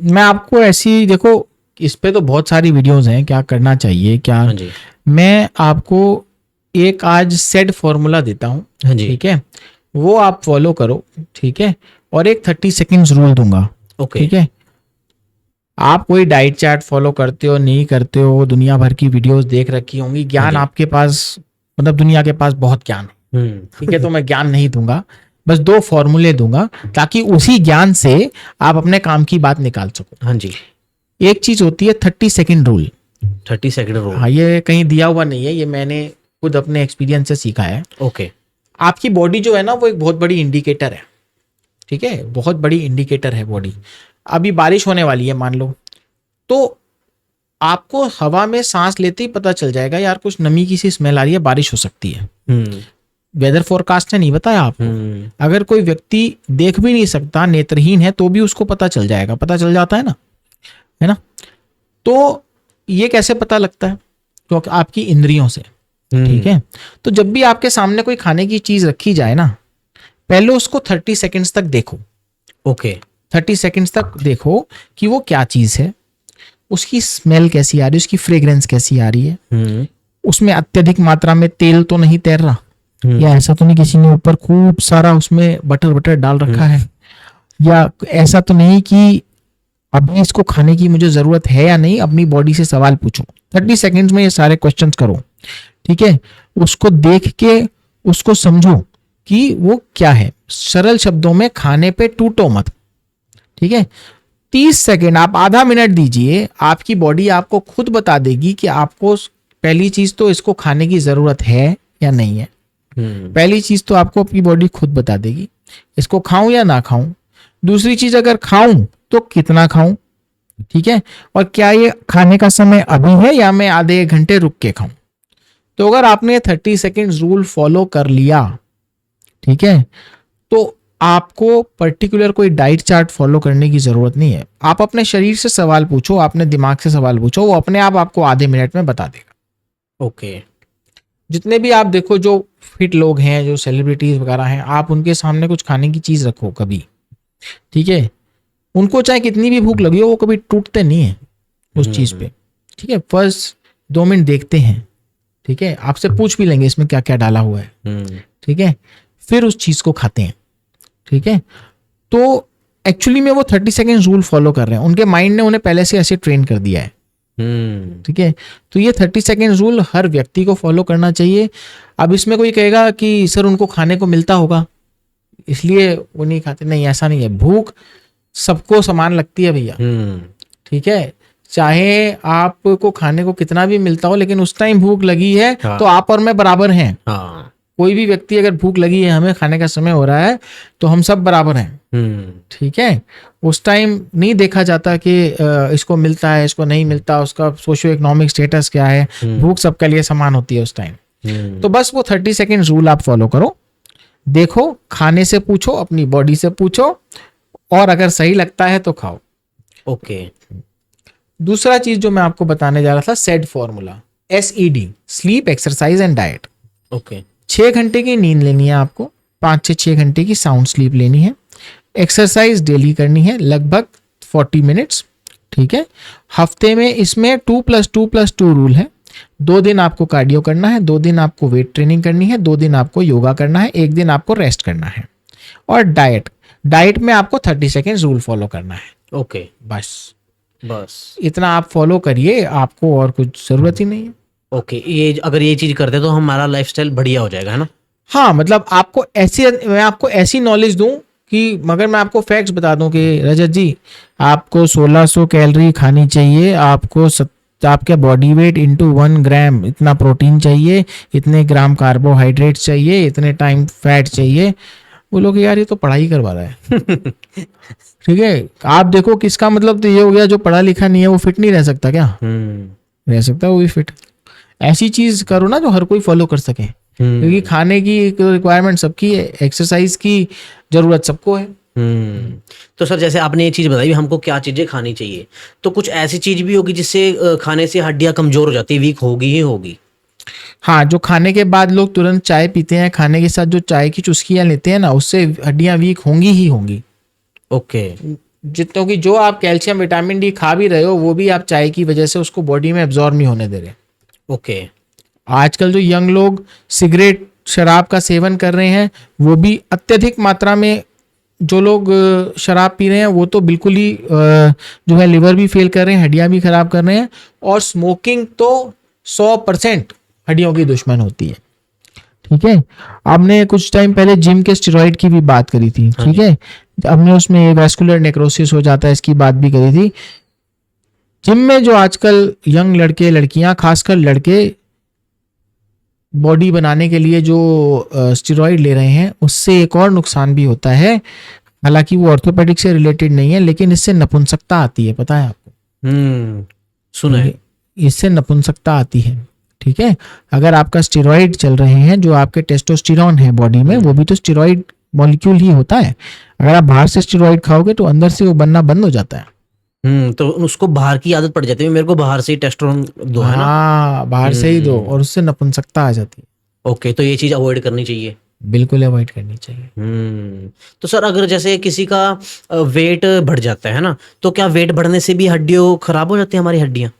Speaker 2: मैं आपको ऐसी, देखो इस पे तो बहुत सारी वीडियोस हैं, क्या करना चाहिए क्या। मैं आपको एक आज सेट फॉर्मूला देता हूँ। ठीक है, वो आप फॉलो करो, ठीक है। और एक 30 सेकेंड्स रूल दूंगा,
Speaker 1: ओके।
Speaker 2: ठीक है। आप कोई डाइट चार्ट फॉलो करते हो नहीं करते हो, दुनिया भर की वीडियोस देख रखी होंगी, ज्ञान
Speaker 1: जी।
Speaker 2: आपके पास, मतलब दुनिया के पास बहुत ज्ञान है, ठीक है। तो मैं ज्ञान नहीं दूंगा, बस 2 फॉर्मूले दूंगा ताकि उसी ज्ञान से आप अपने काम की बात निकाल सको।
Speaker 1: हाँ जी।
Speaker 2: एक चीज होती है 30 सेकेंड रूल।
Speaker 1: 30 second rule.
Speaker 2: हाँ, ये कहीं दिया हुआ नहीं है, ये मैंने खुद अपने एक्सपीरियंस से सीखा है।
Speaker 1: ओके।
Speaker 2: आपकी बॉडी जो है ना, वो एक बहुत बड़ी इंडिकेटर है, ठीक है। बहुत बड़ी इंडिकेटर है बॉडी। अभी बारिश होने वाली है मान लो, तो आपको हवा में सांस लेते ही पता चल जाएगा यार कुछ नमी की सी स्मेल आ रही है, बारिश हो सकती है। वेदर फोरकास्ट ने नहीं बताया आपको। अगर कोई व्यक्ति देख भी नहीं सकता, नेत्रहीन है, तो भी उसको पता चल जाएगा, पता चल जाता है ना। तो ये कैसे पता लगता है? क्योंकि आपकी इंद्रियों से, ठीक है। तो जब भी आपके सामने कोई खाने की चीज रखी जाए ना, पहले उसको 30 सेकेंड्स तक देखो।
Speaker 1: ओके।
Speaker 2: 30 सेकेंड्स तक देखो कि वो क्या चीज है, उसकी स्मेल कैसी आ रही है, उसकी फ्रेग्रेंस कैसी आ रही है, उसमें अत्यधिक मात्रा में तेल तो नहीं तैर रहा, या ऐसा तो नहीं किसी ने ऊपर खूब सारा उसमें बटर डाल रखा है, या ऐसा तो नहीं कि अभी इसको खाने की मुझे जरूरत है या नहीं। अपनी बॉडी से सवाल पूछो, 30 सेकेंड्स में ये सारे क्वेश्चंस करो, ठीक है। उसको देख के उसको समझो कि वो क्या है। सरल शब्दों में, खाने पे टूटो मत, ठीक है। 30 सेकेंड, आप आधा मिनट दीजिए, आपकी बॉडी आपको खुद बता देगी कि आपको पहली चीज तो इसको खाने की जरूरत है या नहीं है। पहली चीज तो आपको अपनी बॉडी खुद बता देगी, इसको खाऊं या ना खाऊं। दूसरी चीज, अगर खाऊं तो कितना खाऊं, ठीक है। और क्या ये खाने का समय अभी है या मैं आधे 1 घंटे रुक के खाऊं। तो अगर आपने 30 सेकेंड रूल फॉलो कर लिया, ठीक है, तो आपको पर्टिकुलर कोई डाइट चार्ट फॉलो करने की जरूरत नहीं है। आप अपने शरीर से सवाल पूछो, अपने दिमाग से सवाल पूछो, वो अपने आप आपको आधे मिनट में बता देगा।
Speaker 1: ओके।
Speaker 2: जितने भी आप देखो जो फिट लोग हैं, जो सेलिब्रिटीज वगैरह हैं, आप उनके सामने कुछ खाने की चीज रखो कभी, ठीक है, उनको चाहे कितनी भी भूख लगी हो, वो कभी टूटते नहीं है उस चीज पे, ठीक है। फर्स्ट 2 मिनट देखते हैं, ठीक है, आपसे पूछ भी लेंगे इसमें क्या क्या डाला हुआ है, ठीक है, फिर उस चीज को खाते हैं, ठीक है। तो एक्चुअली में वो 30 सेकेंड रूल फॉलो कर रहे हैं, उनके माइंड ने उन्हें पहले से ऐसे ट्रेन कर दिया है, ठीक है। तो ये 30 सेकेंड रूल हर व्यक्ति को फॉलो करना चाहिए। अब इसमें कोई कहेगा कि सर उनको खाने को मिलता होगा इसलिए वो नहीं खाते, नहीं, ऐसा नहीं है। भूख सबको समान लगती है भैया, ठीक है। चाहे आपको खाने को कितना भी मिलता हो, लेकिन उस टाइम भूख लगी है तो आप और मैं बराबर हैं। कोई भी व्यक्ति अगर भूख लगी है, हमें खाने का समय हो रहा है, तो हम सब बराबर हैं, ठीक है। उस टाइम नहीं देखा जाता कि इसको मिलता है, इसको नहीं मिलता, उसका सोशियो इकोनॉमिक स्टेटस क्या है। भूख सबके लिए समान होती है उस टाइम। तो बस वो 30 सेकेंड रूल आप फॉलो करो, देखो, खाने से पूछो, अपनी बॉडी से पूछो, और अगर सही लगता है तो खाओ।
Speaker 1: ओके।
Speaker 2: दूसरा चीज जो मैं आपको बताने जा रहा था, said formula, SED, sleep, exercise and diet.
Speaker 1: Okay.
Speaker 2: 6 घंटे की नींद लेनी है आपको, 5 से 6 घंटे की साउंड स्लीप लेनी है, एक्सरसाइज डेली करनी है लगभग 40 मिनट्स, ठीक है। हफ्ते में इसमें 2+2+2 रूल है। 2 दिन आपको कार्डियो करना है, 2 दिन आपको वेट ट्रेनिंग करनी है, 2 दिन आपको योगा करना है, 1 दिन आपको रेस्ट करना है। और डाइट में आपको 30 सेकेंड रूल फॉलो करना है।
Speaker 1: ओके।
Speaker 2: बस इतना आप फॉलो करिए, आपको और कुछ जरूरत ही नहीं है।
Speaker 1: ओके। ये अगर ये चीज करते तो हमारा लाइफस्टाइल बढ़िया हो जाएगा, है ना।
Speaker 2: हाँ, मतलब मैं आपको ऐसी नॉलेज दूं कि, मगर मैं आपको फैक्ट्स बता दूं कि रजत जी, आपको 1600 कैलोरी खानी चाहिए, आपको आपके बॉडी वेट इंटू 1 ग्राम इतना प्रोटीन चाहिए, इतने ग्राम कार्बोहाइड्रेट चाहिए, इतने टाइम फैट चाहिए। वो लोग यार ये तो पढ़ाई करवा रहा है ठीक है। आप देखो किसका मतलब तो ये हो गया, जो पढ़ा लिखा नहीं है वो फिट नहीं रह सकता क्या? रह सकता है वो भी फिट। ऐसी चीज करो ना जो हर कोई फॉलो कर सके, क्योंकि खाने की रिक्वायरमेंट सबकी है, एक्सरसाइज की जरूरत सबको है।
Speaker 1: तो सर जैसे आपने ये चीज बताई हमको क्या चीजें खानी चाहिए, तो कुछ ऐसी चीज भी होगी जिससे खाने से हड्डियां कमजोर हो जाती है, वीक होगी ही होगी।
Speaker 2: हाँ, जो खाने के बाद लोग तुरंत चाय पीते हैं, खाने के साथ जो चाय की चुस्कियां लेते हैं ना, उससे हड्डियां वीक होंगी ही होंगी।
Speaker 1: ओके।
Speaker 2: जितनों की जो आप कैल्शियम विटामिन डी खा भी रहे हो, वो भी आप चाय की वजह से उसको बॉडी में एब्जॉर्ब नहीं होने दे रहे।
Speaker 1: ओके।
Speaker 2: आजकल जो यंग लोग सिगरेट शराब का सेवन कर रहे हैं, वो भी अत्यधिक मात्रा में। जो लोग शराब पी रहे हैं वो तो बिल्कुल ही जो है लिवर भी फेल कर रहे हैं, हड्डियां भी खराब कर रहे हैं। और स्मोकिंग तो 100% हड्डियों की दुश्मन होती है। ठीक है, आपने कुछ टाइम पहले जिम के स्टेरॉइड की भी बात करी थी। ठीक है, हमने उसमें वैस्कुलर नेक्रोसिस हो जाता है इसकी बात भी करी थी। जिम में जो आजकल यंग लड़के लड़कियां, खासकर लड़के बॉडी बनाने के लिए जो स्टेरॉइड ले रहे हैं, उससे एक और नुकसान भी होता है। हालांकि वो ऑर्थोपेडिक से रिलेटेड नहीं है, लेकिन इससे नपुंसकता आती है, पता है आपको?
Speaker 1: सुना है।
Speaker 2: इससे नपुंसकता आती है। ठीक है, अगर आपका स्टेरॉइड चल रहे हैं, जो आपके टेस्टोस्टेरोन है बॉडी में, वो भी तो स्टेरॉइड मॉलिक्यूल ही होता है। अगर आप बाहर से स्टेरॉइड खाओगे तो अंदर से वो बनना बंद हो जाता है।
Speaker 1: तो उसको बाहर की आदत पड़ जाती है, मेरे को बाहर से ही टेस्टोस्टेरोन दो है ना।
Speaker 2: हाँ, बाहर से ही दो, और उससे नपुंसकता आ जाती है।
Speaker 1: ओके, तो ये चीज अवॉइड करनी चाहिए।
Speaker 2: बिल्कुल अवॉइड करनी चाहिए।
Speaker 1: तो सर अगर जैसे किसी का वेट बढ़ जाता है ना, तो क्या वेट बढ़ने से भी हड्डियों खराब हो जाती है हमारी हड्डियां?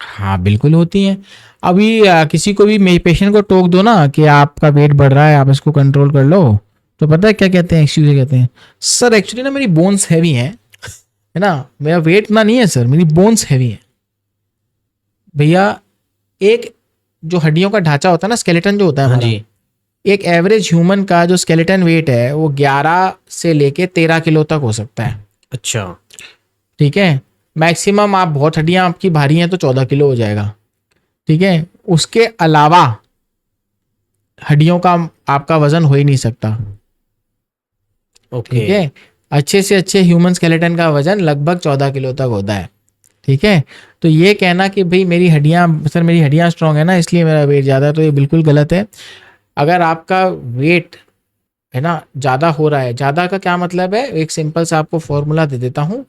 Speaker 2: हाँ बिल्कुल होती हैं। अभी किसी को भी मेरे पेशेंट को टोक दो ना कि आपका वेट बढ़ रहा है, आप इसको कंट्रोल कर लो, तो पता है क्या कहते हैं? एक्सक्यूज कहते हैं, सर एक्चुअली ना मेरी बोन्स हैवी हैं, है ना, मेरा वेट इतना नहीं है सर, मेरी बोन्स हैवी है। भैया, एक जो हड्डियों का ढांचा होता है ना, स्केलेटन जो होता है
Speaker 1: हाँ
Speaker 2: हमारा,
Speaker 1: जी।
Speaker 2: एक एवरेज ह्यूमन का जो स्केलेटन वेट है वो 11 से लेके 13 किलो तक हो सकता है।
Speaker 1: अच्छा।
Speaker 2: ठीक है, मैक्सिमम आप बहुत हड्डियां आपकी भारी हैं तो 14 किलो हो जाएगा। ठीक है, उसके अलावा हड्डियों का आपका वजन हो ही नहीं सकता।
Speaker 1: ओके।
Speaker 2: ठीक है, अच्छे से अच्छे ह्यूमन स्केलेटन का वजन लगभग 14 किलो तक होता है। ठीक है, तो ये कहना कि भाई मेरी हड्डियां स्ट्रांग है ना इसलिए मेरा वेट ज़्यादा है, तो ये बिल्कुल गलत है। अगर आपका वेट है ना ज़्यादा हो रहा है, ज़्यादा का क्या मतलब है, एक सिंपल सा आपको फॉर्मूला दे देता हूँ।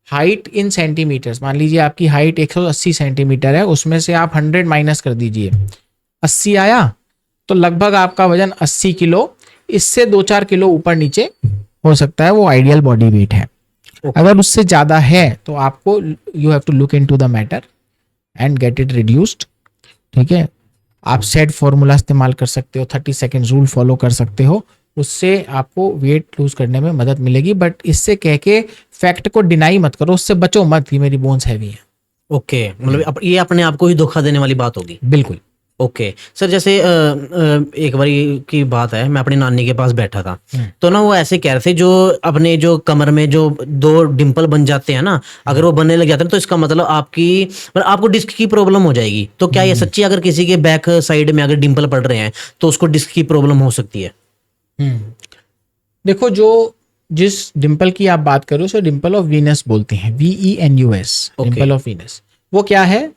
Speaker 2: हाइट इन सेंटीमीटर्स, मान लीजिए आपकी हाइट 180 सेंटीमीटर है, उसमें से आप 100 माइनस कर दीजिए, 80 आया, तो लगभग आपका वजन 80 किलो, इससे 2-4 किलो ऊपर नीचे हो सकता है, वो आइडियल बॉडी वेट है। अगर उससे ज़्यादा है तो आपको you have to look into the matter and get it reduced. ठीक है, आप सेट फॉर्मूला इस्तेमाल कर सकते हो, 30 सेकेंड रूल फॉलो कर सकते हो, उससे आपको वेट लूज करने में मदद मिलेगी। बट इससे कह के फैक्ट को डिनाई मत करो, उससे बचो मत कि मेरी बोन्स हैवी है।
Speaker 1: ओके, मतलब ये अपने आप को ही धोखा देने वाली बात होगी।
Speaker 2: बिल्कुल।
Speaker 1: ओके सर, जैसे एक बारी की बात है, मैं अपनी नानी के पास बैठा था, तो ना वो ऐसे कह रहे थे, जो अपने जो कमर में जो 2 डिंपल बन जाते हैं ना, अगर वो बनने लग जाते हैं तो इसका मतलब आपको डिस्क की प्रॉब्लम हो जाएगी। तो क्या ये सच्ची, अगर किसी के बैक साइड में अगर डिंपल पड़ रहे हैं तो उसको डिस्क की प्रॉब्लम हो सकती है?
Speaker 2: देखो, जिस डिंपल की आप बात करो उसे डिंपल ऑफ वीनस बोलते हैं, VENUS, डिंपल ऑफ वीनस। वो क्या है?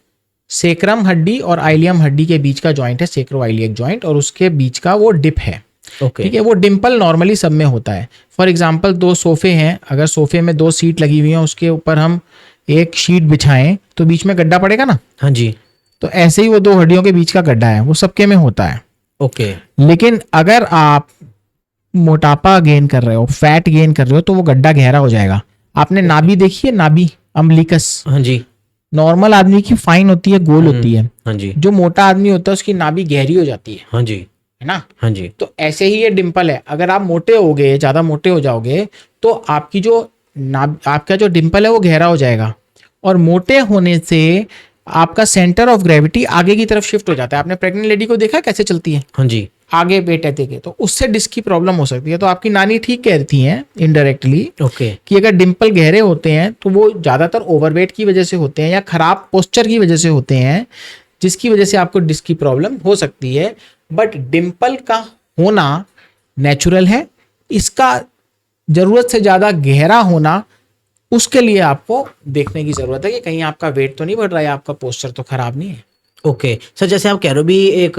Speaker 2: सेक्रम हड्डी और आइलियम हड्डी के बीच का जॉइंट है, सेक्रो आइलियक जॉइंट, और उसके बीच का वो डिप है। ठीक है, वो डिंपल नॉर्मली सब में होता है। फॉर एग्जाम्पल 2 सोफे हैं, अगर सोफे में 2 सीट लगी हुई हैं, उसके ऊपर हम एक शीट बिछाएं तो बीच में गड्ढा पड़ेगा ना।
Speaker 1: हाँ जी।
Speaker 2: तो ऐसे ही वो 2 हड्डियों के बीच का गड्ढा है, वो सबके में होता है।
Speaker 1: ओके।
Speaker 2: लेकिन अगर आप मोटापा गेन कर रहे हो, फैट गेन कर रहे हो, तो वो गड्ढा गहरा हो जाएगा। आपने नाभि देखी है? नाभि अम्बिलिकस।
Speaker 1: हाँ जी।
Speaker 2: नॉर्मल आदमी की फाइन होती है, गोल होती है।
Speaker 1: हाँ जी।
Speaker 2: जो मोटा आदमी होता है उसकी नाभि गहरी हो जाती है।
Speaker 1: हाँ जी।
Speaker 2: है ना?
Speaker 1: हाँ जी।
Speaker 2: तो ऐसे ही ये डिंपल है। अगर आप मोटे होगे, ज्यादा मोटे हो जाओगे, तो आपका जो डिंपल है वो गहरा हो जाएगा, और मोटे होने से आपका सेंटर ऑफ ग्रेविटी आगे की तरफ शिफ्ट हो जाता है। आपने प्रेग्नेंट लेडी को देखा कैसे चलती है?
Speaker 1: हाँ जी।
Speaker 2: आगे बेटे थे, तो उससे डिस्क की प्रॉब्लम हो सकती है। तो आपकी नानी ठीक कहती हैं इनडायरेक्टली
Speaker 1: ओके।
Speaker 2: कि अगर डिंपल गहरे होते हैं तो वो ज्यादातर ओवरवेट की वजह से होते हैं या खराब पोस्चर की वजह से होते हैं, जिसकी वजह से आपको डिस्क की प्रॉब्लम हो सकती है। बट डिंपल का होना नेचुरल है, इसका जरूरत से ज्यादा गहरा होना, उसके लिए आपको देखने की जरूरत है कि कहीं आपका वेट तो नहीं बढ़ रहा है, आपका पोस्चर तो खराब नहीं है।
Speaker 1: ओके सर, जैसे आप कह रहे हो भी एक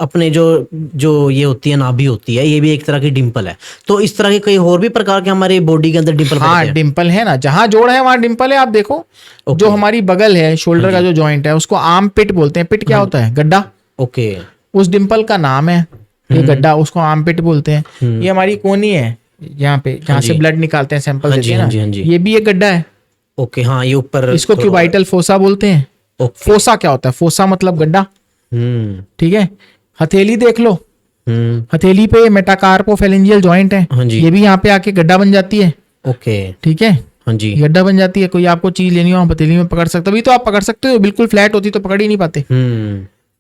Speaker 1: अपने जो ये होती है नाभि होती है, ये भी एक तरह की डिंपल है, तो इस तरह के कई और भी प्रकार के हमारे बॉडी के अंदर डिंपल पड़ते हैं?
Speaker 2: डिंपल है ना, जहां जोड़ है वहां डिंपल है। आप देखो, जो हमारी बगल है, शोल्डर का जो जॉइंट है, उसको आर्म पिट बोलते हैं। पिट क्या होता है? गड्ढा।
Speaker 1: ओके।
Speaker 2: उस डिंपल का नाम है ये गड्ढा, उसको आर्म पिट बोलते हैं। ये हमारी कोनी है, यहाँ पे जहाँ से ब्लड निकालते हैं, सैंपल देते हैं ना, ये भी एक गड्ढा है।
Speaker 1: ओके। हाँ, ये ऊपर,
Speaker 2: इसको क्यूबाइटल फोसा बोलते हैं। फोसा क्या होता है? फोसा मतलब गड्ढा। ठीक है, हथेली देख लो, हथेली पे मेटाकार्पोफेरेंजियल जॉइंट है,
Speaker 1: हाँ जी।
Speaker 2: ये भी यहाँ पे आके गड्ढा बन जाती है।
Speaker 1: ओके।
Speaker 2: ठीक है,
Speaker 1: हाँ जी।
Speaker 2: गड्ढा बन जाती है, कोई आपको चीज लेनी हो आप हथेली में पकड़ सकते हो, अभी तो आप पकड़ सकते हो, बिल्कुल फ्लैट होती तो पकड़ ही नहीं पाते।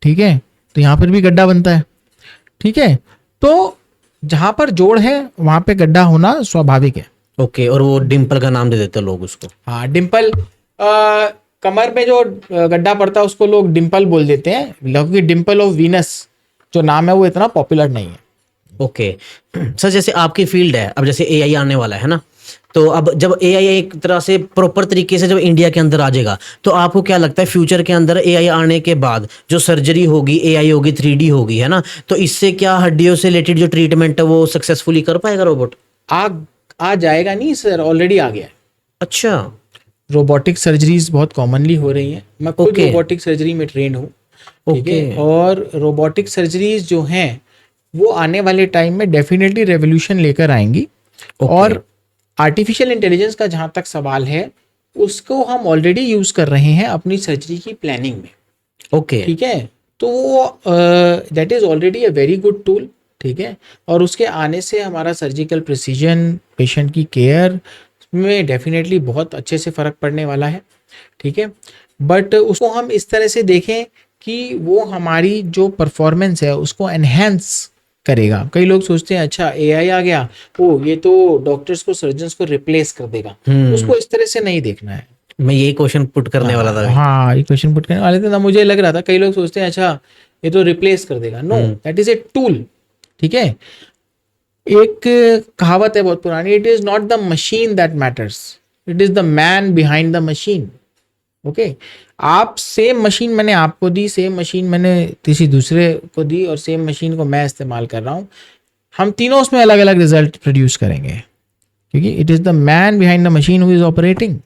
Speaker 2: ठीक है, तो यहाँ पर भी गड्ढा बनता है। ठीक है, तो जहां पर जोड़ है वहां पे गड्ढा होना स्वाभाविक है।
Speaker 1: ओके, और वो डिम्पल का नाम दे देते हैं लोग उसको।
Speaker 2: हाँ, डिम्पल, कमर में जो गड्ढा पड़ता है उसको लोग डिम्पल बोल देते हैं, क्योंकि डिम्पल ऑफ वीनस जो नाम है वो इतना पॉपुलर नहीं है।
Speaker 1: ओके सर, जैसे आपकी फील्ड है, अब जैसे एआई आने वाला है ना, तो अब जब एआई एक तरह से प्रॉपर तरीके से जब इंडिया के अंदर आ जाएगा, तो आपको क्या लगता है फ्यूचर के अंदर एआई आने के बाद जो सर्जरी होगी, एआई होगी, 3D होगी, है ना, तो इससे क्या हड्डियों से रिलेटेड जो ट्रीटमेंट है वो सक्सेसफुली कर पाएगा रोबोट?
Speaker 2: आ जाएगा नहीं सर, ऑलरेडी आ गया है।
Speaker 1: अच्छा।
Speaker 2: रोबोटिक सर्जरीज बहुत कॉमनली हो रही हैं, मैं खुद
Speaker 1: Okay.
Speaker 2: रोबोटिक सर्जरी में ट्रेंड हूँ। ठीक है,
Speaker 1: Okay.
Speaker 2: और रोबोटिक सर्जरीज जो हैं वो आने वाले टाइम में डेफिनेटली रेवोल्यूशन लेकर आएंगी।
Speaker 1: Okay.
Speaker 2: और आर्टिफिशियल इंटेलिजेंस का जहाँ तक सवाल है, उसको हम ऑलरेडी यूज कर रहे हैं अपनी सर्जरी की प्लानिंग में।
Speaker 1: ओके।
Speaker 2: ठीक है, तो वो that is already a very good tool. ठीक है, और उसके आने से हमारा सर्जिकल प्रिसीजन, पेशेंट की केयर में डेफिनेटली बहुत अच्छे से फ़र्क पड़ने वाला है। ठीक है, बट उसको हम इस तरह से देखें कि वो हमारी जो परफॉर्मेंस है उसको एनहेंस करेगा। कई लोग सोचते हैं अच्छा एआई आ गया, ओ ये तो डॉक्टर्स को, सर्जन्स को रिप्लेस कर देगा। उसको इस तरह से नहीं देखना है।
Speaker 1: मैं यही क्वेश्चन पुट करने वाला था।
Speaker 2: हाँ, ये क्वेश्चन पुट करने वाले थे ना, मुझे लग रहा था कई लोग सोचते हैं अच्छा ये तो रिप्लेस कर देगा। No, that is a tool. ठीक है, एक कहावत है बहुत पुरानी, it is not the machine that matters, it is the man behind the machine. Okay, आप सेम मशीन मैंने आपको दी, सेम मशीन मैंने किसी दूसरे को दी, और सेम मशीन को मैं इस्तेमाल कर रहा हूँ, हम तीनों उसमें अलग अलग रिजल्ट प्रोड्यूस करेंगे, क्योंकि it is the man behind the machine who is operating.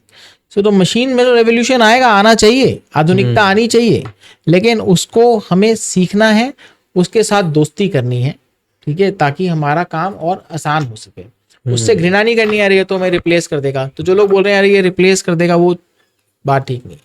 Speaker 2: So तो मशीन में तो रेवोल्यूशन आएगा, आना चाहिए, आधुनिकता आनी चाहिए, लेकिन उसको हमें सीखना है, उसके साथ दोस्ती करनी है। ठीक है, ताकि हमारा काम और आसान हो सके। उससे घृणा नहीं करनी आ रही है तो मैं रिप्लेस कर देगा, तो जो लोग बोल रहे हैं यार ये रिप्लेस कर देगा, वो बात ठीक नहीं।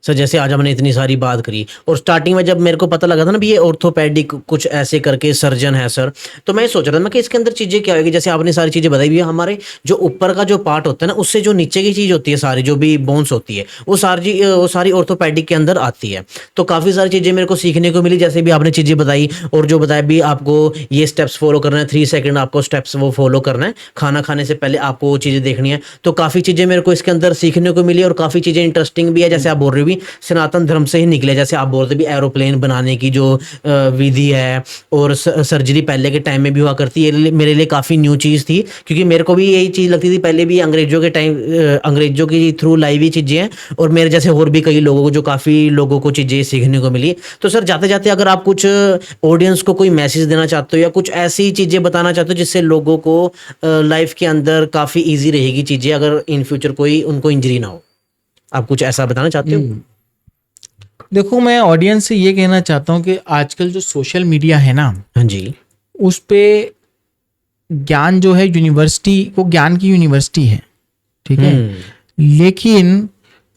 Speaker 1: सर जैसे आज हमने इतनी सारी बात करी, और स्टार्टिंग में जब मेरे को पता लगा था ना भी ये ऑर्थोपेडिक कुछ ऐसे करके सर्जन है सर, तो मैं सोच रहा था कि इसके अंदर चीज़ें क्या होगी। जैसे आपने सारी चीज़ें बताई भी, हमारे जो ऊपर का जो पार्ट होता है ना, उससे जो नीचे की चीज़ होती है, सारी जो भी बोन्स होती है, वो सारी ऑर्थोपेडिक के अंदर आती है। तो काफ़ी सारी चीज़ें मेरे को सीखने को मिली, जैसे भी आपने चीज़ें बताई, और जो बताया भी आपको ये स्टेप्स फॉलो करना है, 3 सेकेंड आपको स्टेप्स वो फॉलो करना है, खाना खाने से पहले आपको वो चीज़ें देखनी है। तो काफ़ी चीज़ें मेरे को इसके अंदर सीखने को मिली, और काफ़ी चीज़ें इंटरेस्टिंग भी है। जैसे आप बोल रहे हो भी सनातन धर्म से ही निकले, जैसे आप बोल रहे भी एरोप्लेन बनाने की जो विधि है, और सर्जरी पहले के टाइम में भी हुआ करती है, मेरे लिए काफ़ी न्यू चीज़ थी, क्योंकि मेरे को भी यही चीज़ लगती थी पहले भी, अंग्रेजों के टाइम, अंग्रेजों की थ्रू लाई हुई चीज़ें हैं, और मेरे जैसे और भी कई लोगों को, जो काफ़ी लोगों को चीज़ें सीखने को मिली। तो सर जाते जाते अगर आप कुछ ऑडियंस को कोई मैसेज देना चाहते हो, या कुछ ऐसी चीज़ें बताना चाहते हो जिससे लोगों को लाइफ के अंदर काफ़ी ईजी रहेगी चीज़ें, अगर इन फ्यूचर कोई उनको इंजरी ना हो, आप कुछ ऐसा बताना चाहते हो?
Speaker 2: देखो, मैं ऑडियंस से ये कहना चाहता हूँ कि आजकल जो सोशल मीडिया है ना,
Speaker 1: हाँ जी,
Speaker 2: उस पे ज्ञान जो है, यूनिवर्सिटी को, ज्ञान की यूनिवर्सिटी है। ठीक है, लेकिन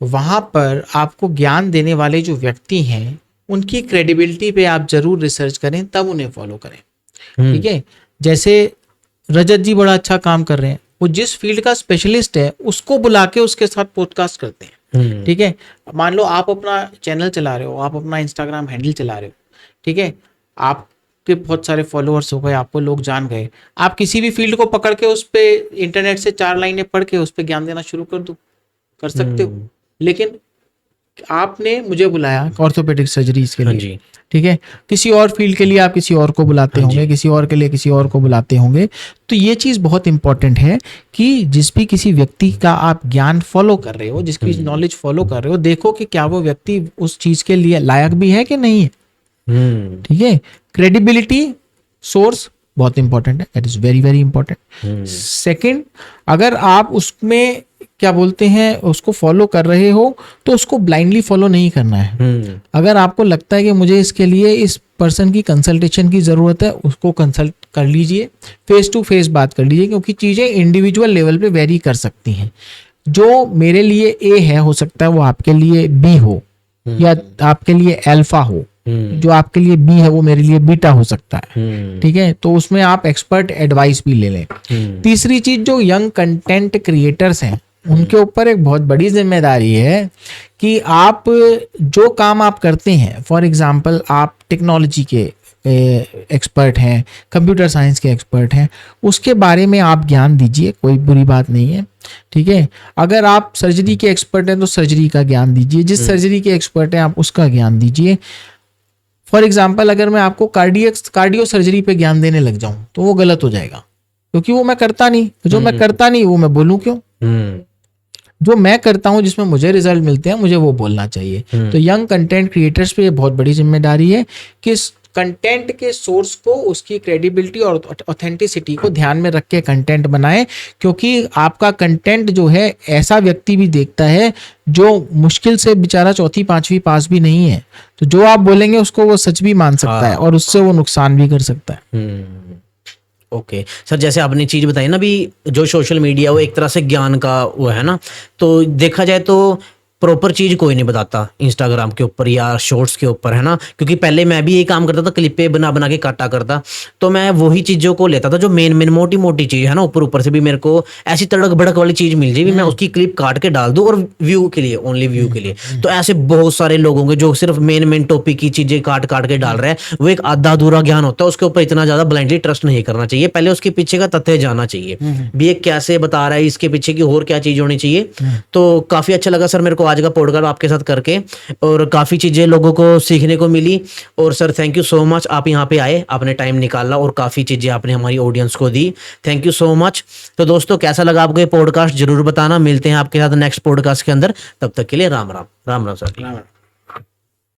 Speaker 2: वहाँ पर आपको ज्ञान देने वाले जो व्यक्ति हैं, उनकी क्रेडिबिलिटी पे आप जरूर रिसर्च करें, तब उन्हें फॉलो करें। ठीक है, जैसे रजत जी बड़ा अच्छा काम कर रहे हैं, वो जिस फील्ड का स्पेशलिस्ट है उसको बुला के उसके साथ पॉडकास्ट करते हैं। ठीक है, मान लो आप अपना चैनल चला रहे हो, आप अपना इंस्टाग्राम हैंडल चला रहे हो, ठीक है, आपके बहुत सारे फॉलोअर्स हो गए, आपको लोग जान गए, आप किसी भी फील्ड को पकड़ के उस पे इंटरनेट से 4 लाइनें पढ़ के उस पे ज्ञान देना शुरू कर सकते हो। लेकिन आपने मुझे बुलाया ऑर्थोपेडिक सर्जरीज के लिए,
Speaker 1: जी,
Speaker 2: ठीक है, किसी और फील्ड के लिए आप किसी और को बुलाते होंगे, किसी और के लिए किसी और को बुलाते होंगे। तो ये चीज़ बहुत इंपॉर्टेंट है कि जिस भी किसी व्यक्ति का आप ज्ञान फॉलो कर रहे हो, जिसकी नॉलेज फॉलो कर रहे हो, देखो कि क्या वो व्यक्ति उस चीज़ के लिए लायक भी है कि नहीं है। ठीक है, क्रेडिबिलिटी सोर्स बहुत इंपॉर्टेंट है, that is very very important. Second, अगर आप उसमें क्या बोलते हैं उसको फॉलो कर रहे हो, तो उसको ब्लाइंडली फॉलो नहीं करना है। अगर आपको लगता है कि मुझे इसके लिए इस पर्सन की कंसल्टेशन की ज़रूरत है, उसको कंसल्ट कर लीजिए, फेस टू फेस बात कर लीजिए, क्योंकि चीज़ें इंडिविजुअल लेवल पे वेरी कर सकती हैं। जो मेरे लिए ए है, हो सकता है वो आपके लिए बी हो, या आपके लिए अल्फा हो। जो आपके लिए बी है वो मेरे लिए बीटा हो सकता है, ठीक है। तो उसमें आप एक्सपर्ट एडवाइस भी ले लें। तीसरी चीज, जो यंग कंटेंट क्रिएटर्स हैं उनके ऊपर एक बहुत बड़ी जिम्मेदारी है कि आप जो काम आप करते हैं, फॉर एग्जांपल आप टेक्नोलॉजी के एक्सपर्ट हैं, कंप्यूटर साइंस के एक्सपर्ट हैं, उसके बारे में आप ज्ञान दीजिए, कोई बुरी बात नहीं है, ठीक है। अगर आप सर्जरी के एक्सपर्ट हैं तो सर्जरी का ज्ञान दीजिए, जिस सर्जरी के एक्सपर्ट हैं आप उसका ज्ञान दीजिए। फॉर एग्जाम्पल अगर मैं आपको कार्डियो सर्जरी पे ज्ञान देने लग जाऊं तो वो गलत हो जाएगा, क्योंकि वो मैं करता नहीं। जो मैं करता नहीं वो मैं बोलूं क्यों? जो मैं करता हूं, जिसमें मुझे रिजल्ट मिलते हैं, मुझे वो बोलना चाहिए। तो यंग कंटेंट क्रिएटर्स पे ये बहुत बड़ी जिम्मेदारी है कि कंटेंट के सोर्स को, उसकी क्रेडिबिलिटी और ऑथेंटिसिटी को ध्यान में रख के कंटेंट बनाएं, क्योंकि आपका कंटेंट जो है ऐसा व्यक्ति भी देखता है जो मुश्किल से बेचारा चौथी पांचवी पास भी नहीं है, तो जो आप बोलेंगे उसको वो सच भी मान सकता है और उससे वो नुकसान भी कर सकता है।
Speaker 1: ओके सर, जैसे आपने चीज बताई ना भी, जो सोशल मीडिया वो एक तरह से ज्ञान का वो है ना, तो देखा जाए तो प्रॉपर चीज कोई नहीं बताता इंस्टाग्राम के ऊपर या शॉर्ट्स के ऊपर, है ना। क्योंकि पहले मैं भी यही काम करता था, क्लिपें बना बना के काटा करता, तो मैं वही चीजों को लेता था जो मेन मोटी मोटी चीज है ना, ऊपर ऊपर से भी मेरे को ऐसी तड़क भड़क वाली चीज मिल जाए भी मैं उसकी क्लिप काट के डाल दूं, और व्यू के लिए, ओनली व्यू के लिए। तो ऐसे बहुत सारे लोग होंगे जो सिर्फ मेन टॉपिक की चीजें काट काट के डाल रहे हैं, वो एक आधा अधूरा ज्ञान होता है, उसके ऊपर इतना ज्यादा ब्लाइंडली ट्रस्ट नहीं करना चाहिए। पहले उसके पीछे का तथ्य जाना चाहिए भी, ये कैसे बता रहा है, इसके पीछे की और क्या चीज होनी चाहिए। तो काफी अच्छा लगा सर मेरे को आज का पॉडकास्ट आपके साथ करके, और काफी चीजें लोगों को सीखने को मिली। और sir thank you so much, आप यहाँ पे आए, आपने टाइम निकाला और काफी चीजें आपने हमारी ऑडियंस को दी। Thank you so much. तो दोस्तों कैसा लगा आपको ये पॉडकास्ट जरूर बताना। मिलते हैं आपके साथ नेक्स्ट पॉडकास्ट के अंदर, तब तक के लिए राम राम। राम राम सर।